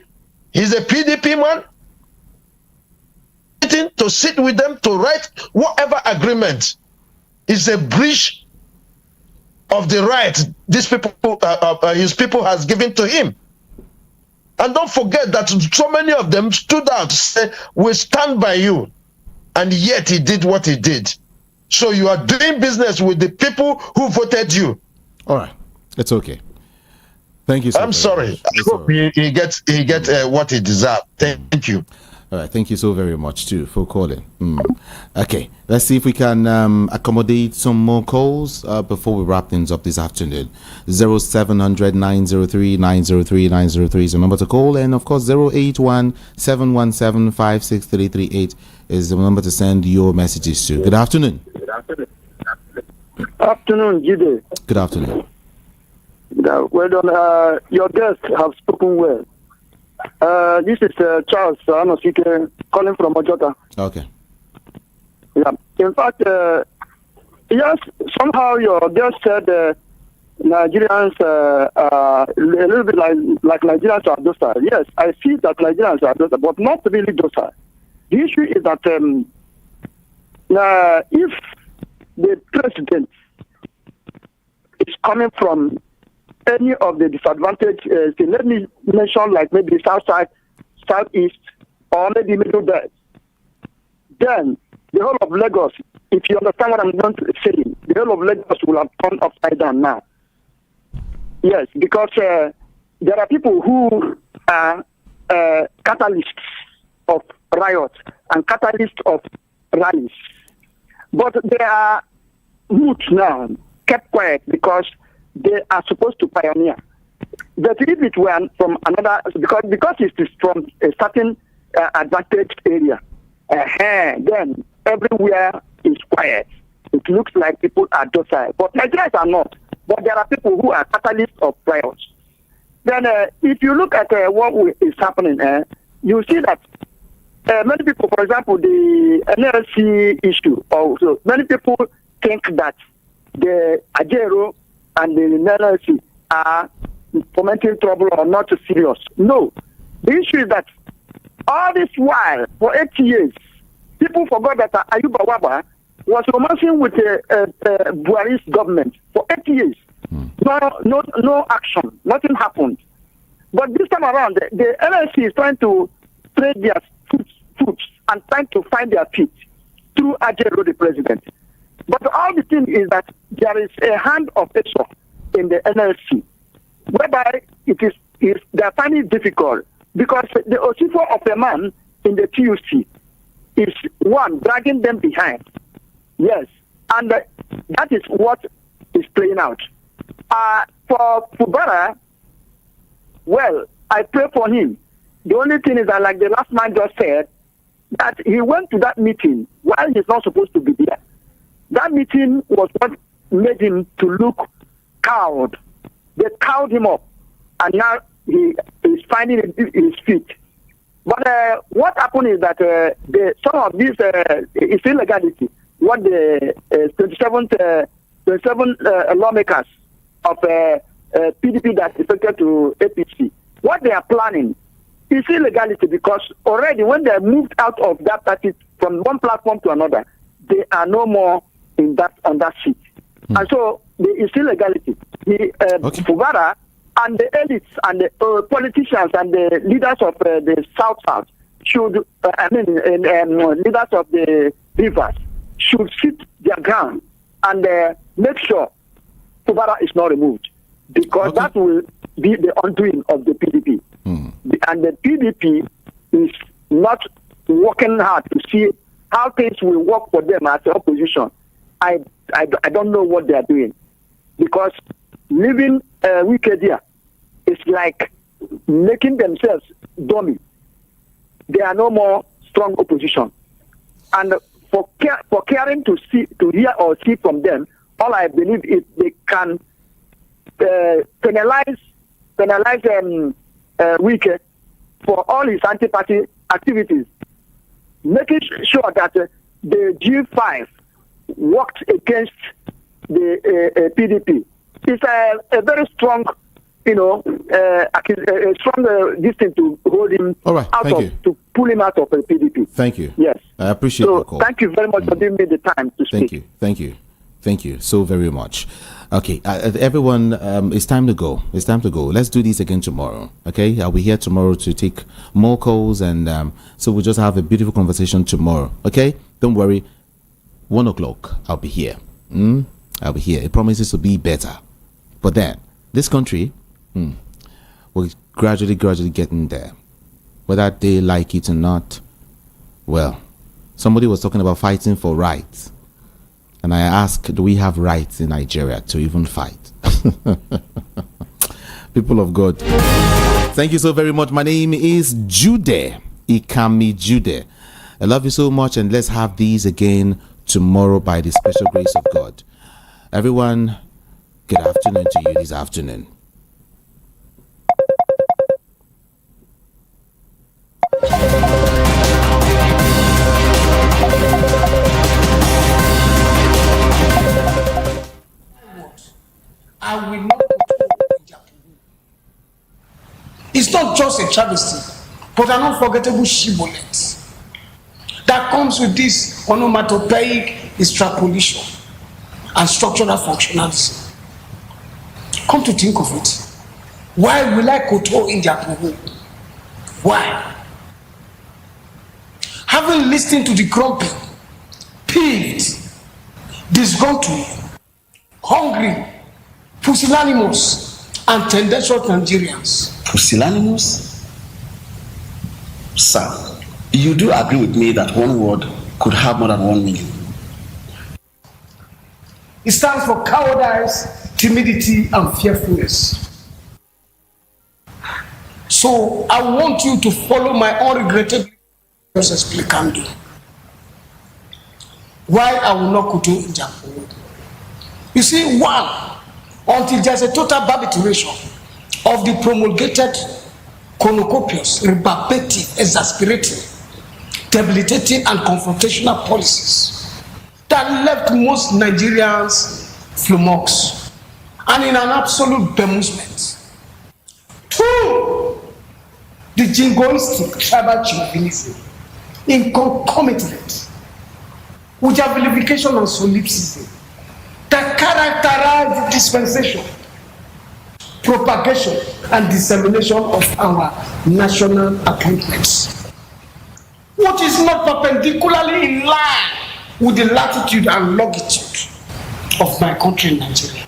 he's a PDP man, to sit with them to write whatever agreement is a breach of the right these people, his people has given to him. And don't forget that so many of them stood out to say, we stand by you. And yet he did what he did. So you are doing business with the people who voted you. All right. It's okay. Thank you so much. I'm sorry. I hope he gets what he deserves. Thank you. All right, thank you so very much too for calling. Okay, let's see if we can accommodate some more calls before we wrap things up this afternoon. 0700 903 903 903 is the number to call, and of course 081 717 56338 is the number to send your messages to. Good afternoon. Good afternoon. Afternoon, Jude. Good afternoon. Well done. Your guests have spoken well. This is Charles Anosike calling from Ojota. Okay. Yeah. In fact, yes, somehow your guest said Nigerians a little bit like Nigerians are docile. Yes, I see that Nigerians are docile, but not really docile. The issue is that if the president is coming from any of the disadvantaged things. Let me mention like maybe south side, southeast, or maybe middle belt. Then the whole of Lagos, if you understand what I'm going to say, the whole of Lagos will have turned upside down now. Yes, because there are people who are catalysts of riots and catalysts of rallies. But they are roots now, kept quiet because they are supposed to pioneer. But if it were from another, because it is from a certain advantaged area, then everywhere is quiet. It looks like people are docile. But Nigerians are not. But there are people who are catalysts of riots. Then if you look at what is happening, you see that many people, for example, the NLC issue, also, many people think that the Ajero and the NLC are fomenting trouble or not serious. No. The issue is that all this while, for 8 years, people forgot that Ayuba Waba was romancing with Buhari's government for 8 years. No action. Nothing happened. But this time around, the NLC is trying to trade their foot and trying to find their feet through Ajero, the president. But all the thing is that there is a hand of pressure in the NLC, whereby they are finding it difficult because the Osifo of a man in the TUC is one dragging them behind. Yes, and that is what is playing out. For Fubara, well, I pray for him. The only thing is that, like the last man just said, that he went to that meeting while he's not supposed to be there. That meeting was what made him to look cowed. They cowed him up, and now he is finding his feet. But what happened is that some of these is illegality. What the 27 lawmakers of PDP that affected to APC, what they are planning is illegality, because already when they moved out of that party from one platform to another, they are no more on that seat. And so it's illegality. Fubara and the elites and the politicians and the leaders of the South should, leaders of the rivers should sit their ground and make sure Fubara is not removed, because that will be the undoing of the PDP. And the PDP is not working hard to see how things will work for them as the opposition. I don't know what they are doing, because leaving Wikedia is like making themselves dummy. They are no more strong opposition, and for caring to hear or see from them, all I believe is they can penalize Wike for all his anti-party activities, making sure that the G5 worked against the PDP. It's a very strong, a strong distance to hold him to pull him out of the PDP. Thank you. Yes. I appreciate your call. Thank you very much for giving me the time to speak. Thank you so very much. Okay, everyone, it's time to go. Let's do this again tomorrow. Okay, I'll be here tomorrow to take more calls, and so we'll just have a beautiful conversation tomorrow. Okay, don't worry. 1 o'clock, I'll be here. I'll be here. It promises to be better. But then, this country, we're gradually getting there. Whether they like it or not, well, somebody was talking about fighting for rights. And I asked, do we have rights in Nigeria to even fight? People of God, thank you so very much. My name is Jude Ikami Jude. I love you so much, and let's have these again tomorrow by the special grace of God. Everyone, good afternoon to you this afternoon. I will not control Ijakubu. It's not just a travesty, but an unforgettable shibboleth that comes with this onomatopoeic extrapolation and structural functionalism. Come to think of it, why will I koto in their Congo? Why? Having listened to the grumpy, peeved, disgruntled, hungry, pusillanimous, and tendentious Nigerians. Pusillanimous? Sir, you do agree with me that one word could have more than 1 meaning. It stands for cowardice, timidity, and fearfulness. So I want you to follow my unregretted explicando. Why I will not go to India. You see, one, until there's a total barbitration of the promulgated cornucopious, rebarbating, exasperating, debilitating, and confrontational policies that left most Nigerians flummoxed and in an absolute bemusement. Two, the jingoistic tribal chauvinism in concomitant with their vilification and solipsism that characterize the dispensation, propagation, and dissemination of our national appointments, which is not perpendicularly in line with the latitude and longitude of my country, Nigeria.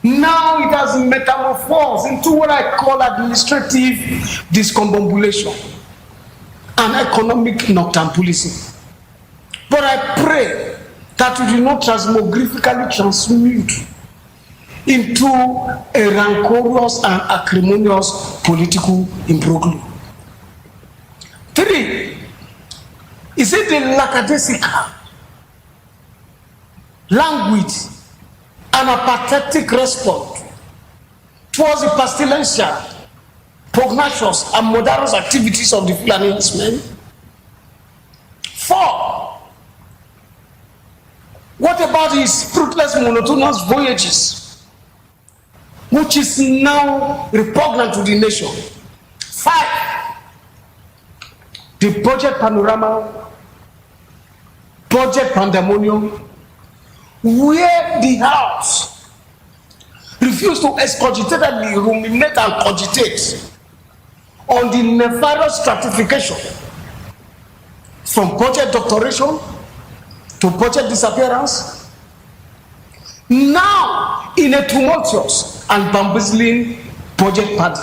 Now it has metamorphosed into what I call administrative discombobulation and economic noctambulism. But I pray that it will not transmogrifically transmute into a rancorous and acrimonious political imbroglio. Three, is it the lackadaisical, languid, and apathetic response towards the pestilential, pugnacious, and murderous activities of the Fulani men? Four, what about his fruitless, monotonous voyages, which is now repugnant to the nation? Five, the budget panorama, budget pandemonium, where the House refused to excogitatedly ruminate and cogitate on the nefarious stratification from budget doctoration to budget disappearance, now in a tumultuous and bamboozling budget party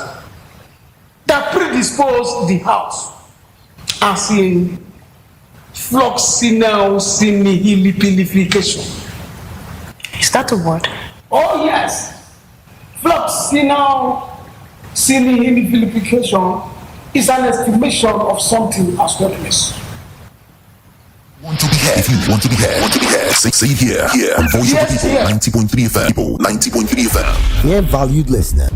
that predisposed the House as in floxinal sinihilipilification. Is that a word? Oh yes. Floxinal sinihilipilification is an estimation of something as worthless. Want to be here? If you want to be here, say it here. On Voice of the People, 90.3 FM. People, 90.3 FM. Dear valued listener,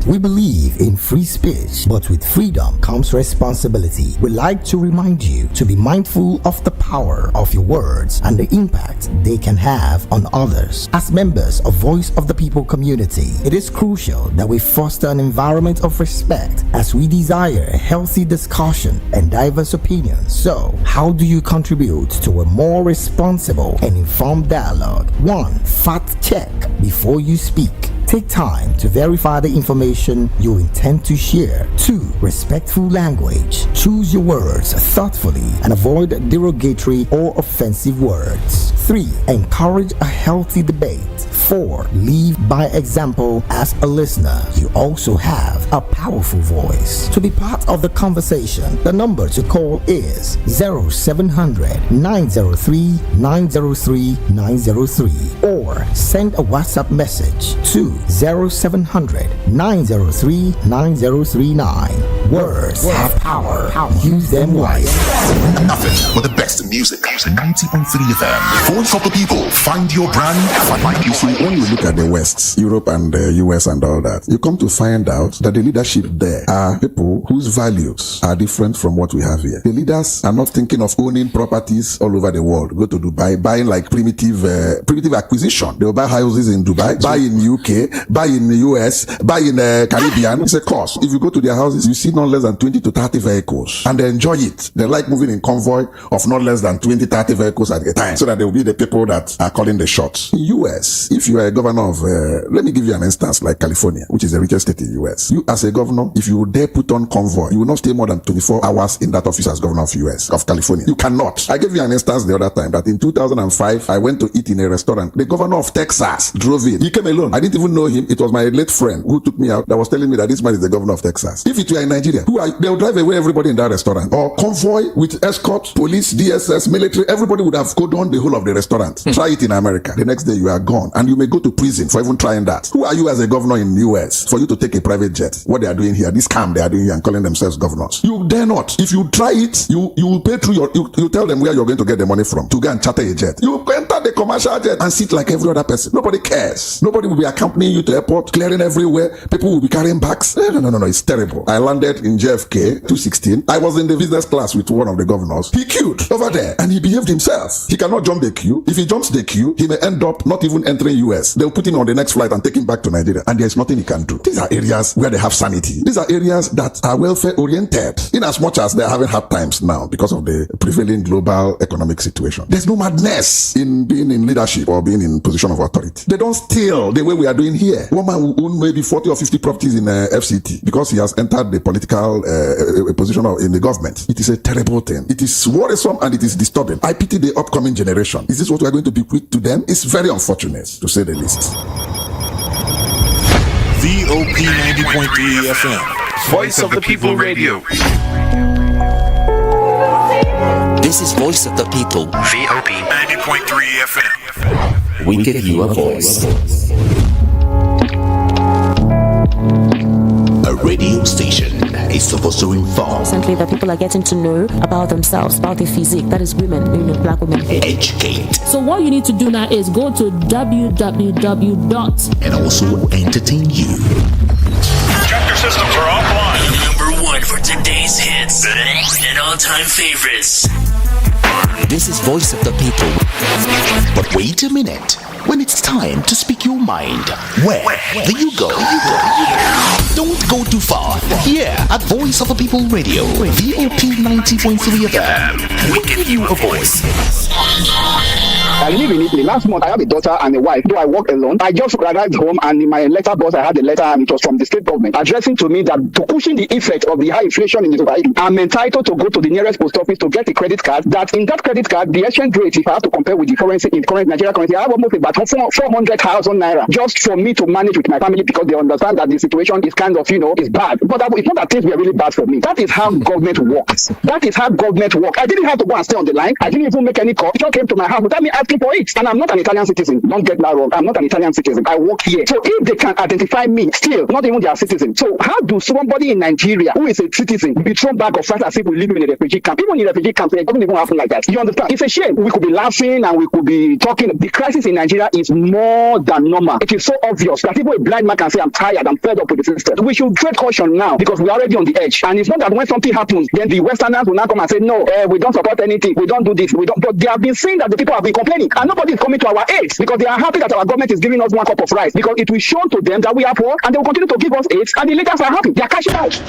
we believe in free speech, but with freedom comes responsibility. We like to remind you to be mindful of the power of your words and the impact they can have on others. As members of Voice of the People community, it is crucial that we foster an environment of respect as we desire a healthy discussion and diverse opinions. So, how do you contribute to a more responsible and informed dialogue? 1. Fact check before you speak. Take time to verify the information you intend to share. 2. Respectful language. Choose your words thoughtfully and avoid derogatory or offensive words. 3. Encourage a healthy debate. 4. Lead by example. As a listener, you also have a powerful voice. To be part of the conversation, the number to call is 0700 903 903 903 or send a WhatsApp message to 0700 903 9039. Words have power. Use them wisely. Nothing but the best music. 90.3 FM. Voice of the People. Find your brand. Find your soul. When you look at the West, Europe and the US and all that, you come to find out that the leadership there are people whose values are different from what we have here. The leaders are not thinking of owning properties all over the world. Go to Dubai, buying like primitive acquisition. inflation. They will buy houses in Dubai, buy in UK, buy in the US, buy in the Caribbean. It's a cost. If you go to their houses, you see not less than 20 to 30 vehicles, and they enjoy it. They like moving in convoy of not less than 20, 30 vehicles at a time, so that they will be the people that are calling the shots. In US, if you are a governor of, let me give you an instance like California, which is the richest state in US. You as a governor, if you dare put on convoy, you will not stay more than 24 hours in that office as governor of US, of California. You cannot. I gave you an instance the other time that in 2005, I went to eat in a restaurant. The governor of Texas drove in. He came alone. I didn't even know him. It was my late friend who took me out that was telling me that this man is the governor of Texas. If it were in Nigeria, they'll drive away everybody in that restaurant. Or convoy with escort, police, DSS, military, everybody would have gone on the whole of the restaurant. Try it in America. The next day you are gone. And you may go to prison for even trying that. Who are you as a governor in the US for you to take a private jet? What they are doing here, this scam they are doing here and calling themselves governors. You dare not. If you try it, you will pay through you tell them where you're going to get the money from to go and charter a jet. You enter the commercial jet and sit like every other person. Nobody cares. Nobody will be accompanying you to airport, clearing everywhere. People will be carrying bags. No. It's terrible. I landed in JFK 216. I was in the business class with one of the governors. He queued over there and he behaved himself. He cannot jump the queue. If he jumps the queue, he may end up not even entering US. They'll put him on the next flight and take him back to Nigeria. And there's nothing he can do. These are areas where they have sanity. These are areas that are welfare oriented. In as much as they're having hard times now because of the prevailing global economic situation. There's no madness in being in leadership or being in position of authority. They don't steal the way we are doing here. One man will own maybe 40 or 50 properties in FCT because he has entered the political position in the government. It is a terrible thing. It is worrisome and it is disturbing. I pity the upcoming generation. Is this what we are going to bequeath to them? It's very unfortunate, to say the least. VOP 90.3 FM, Voice of the People Radio. This is Voice of the People. VOP 90.3 FM. We give you a voice. A radio station is supposed to inform. Recently, that people are getting to know about themselves, about their physique. That is women, black women. Educate. So what you need to do now is go to www. And also entertain you. Chapter systems are offline. Number one for today's hits and all-time favorites. This is Voice of the People. But wait a minute. When it's time to speak your mind, where do you go? Don't go too far. Here at Voice of the People Radio, VOP 90.3 FM, we give you a voice. I live in Italy. Last month, I have a daughter and a wife. Though I work alone, I just arrived home and in my letter box, I had a letter and it was from the state government addressing to me that to cushion the effect of the high inflation in the society, I'm entitled to go to the nearest post office to get a credit card. That in that credit card, the exchange rate, if I have to compare with the currency in current Nigerian currency, I have almost about 400,000 naira just for me to manage with my family because they understand that the situation is kind of, is bad. But it's not that things were really bad for me. That is how government works. That is how government works. I didn't have to go and stay on the line. I didn't even make any call. It just came to my house without me asking for it. And I'm not an Italian citizen. Don't get that wrong. I'm not an Italian citizen. I work here. So if they can identify me, still, not even their citizen. So how do somebody in Nigeria who is a citizen be thrown back of fast as if we live in a refugee camp? Even in a refugee camp, it doesn't even happen like that. You understand? It's a shame. We could be laughing and we could be talking. The crisis in Nigeria is more than normal. It is so obvious that even a blind man can say, I'm tired, I'm fed up with the system. We should tread caution now because we're already on the edge. And it's not that when something happens, then the Westerners will now come and say, no, we don't support anything. We don't do this. We don't. But they have been saying that the people have been complaining. And nobody is coming to our aid because they are happy that our government is giving us one cup of rice because it will show to them that we are poor and they will continue to give us aid and the leaders are happy. They are cashing out.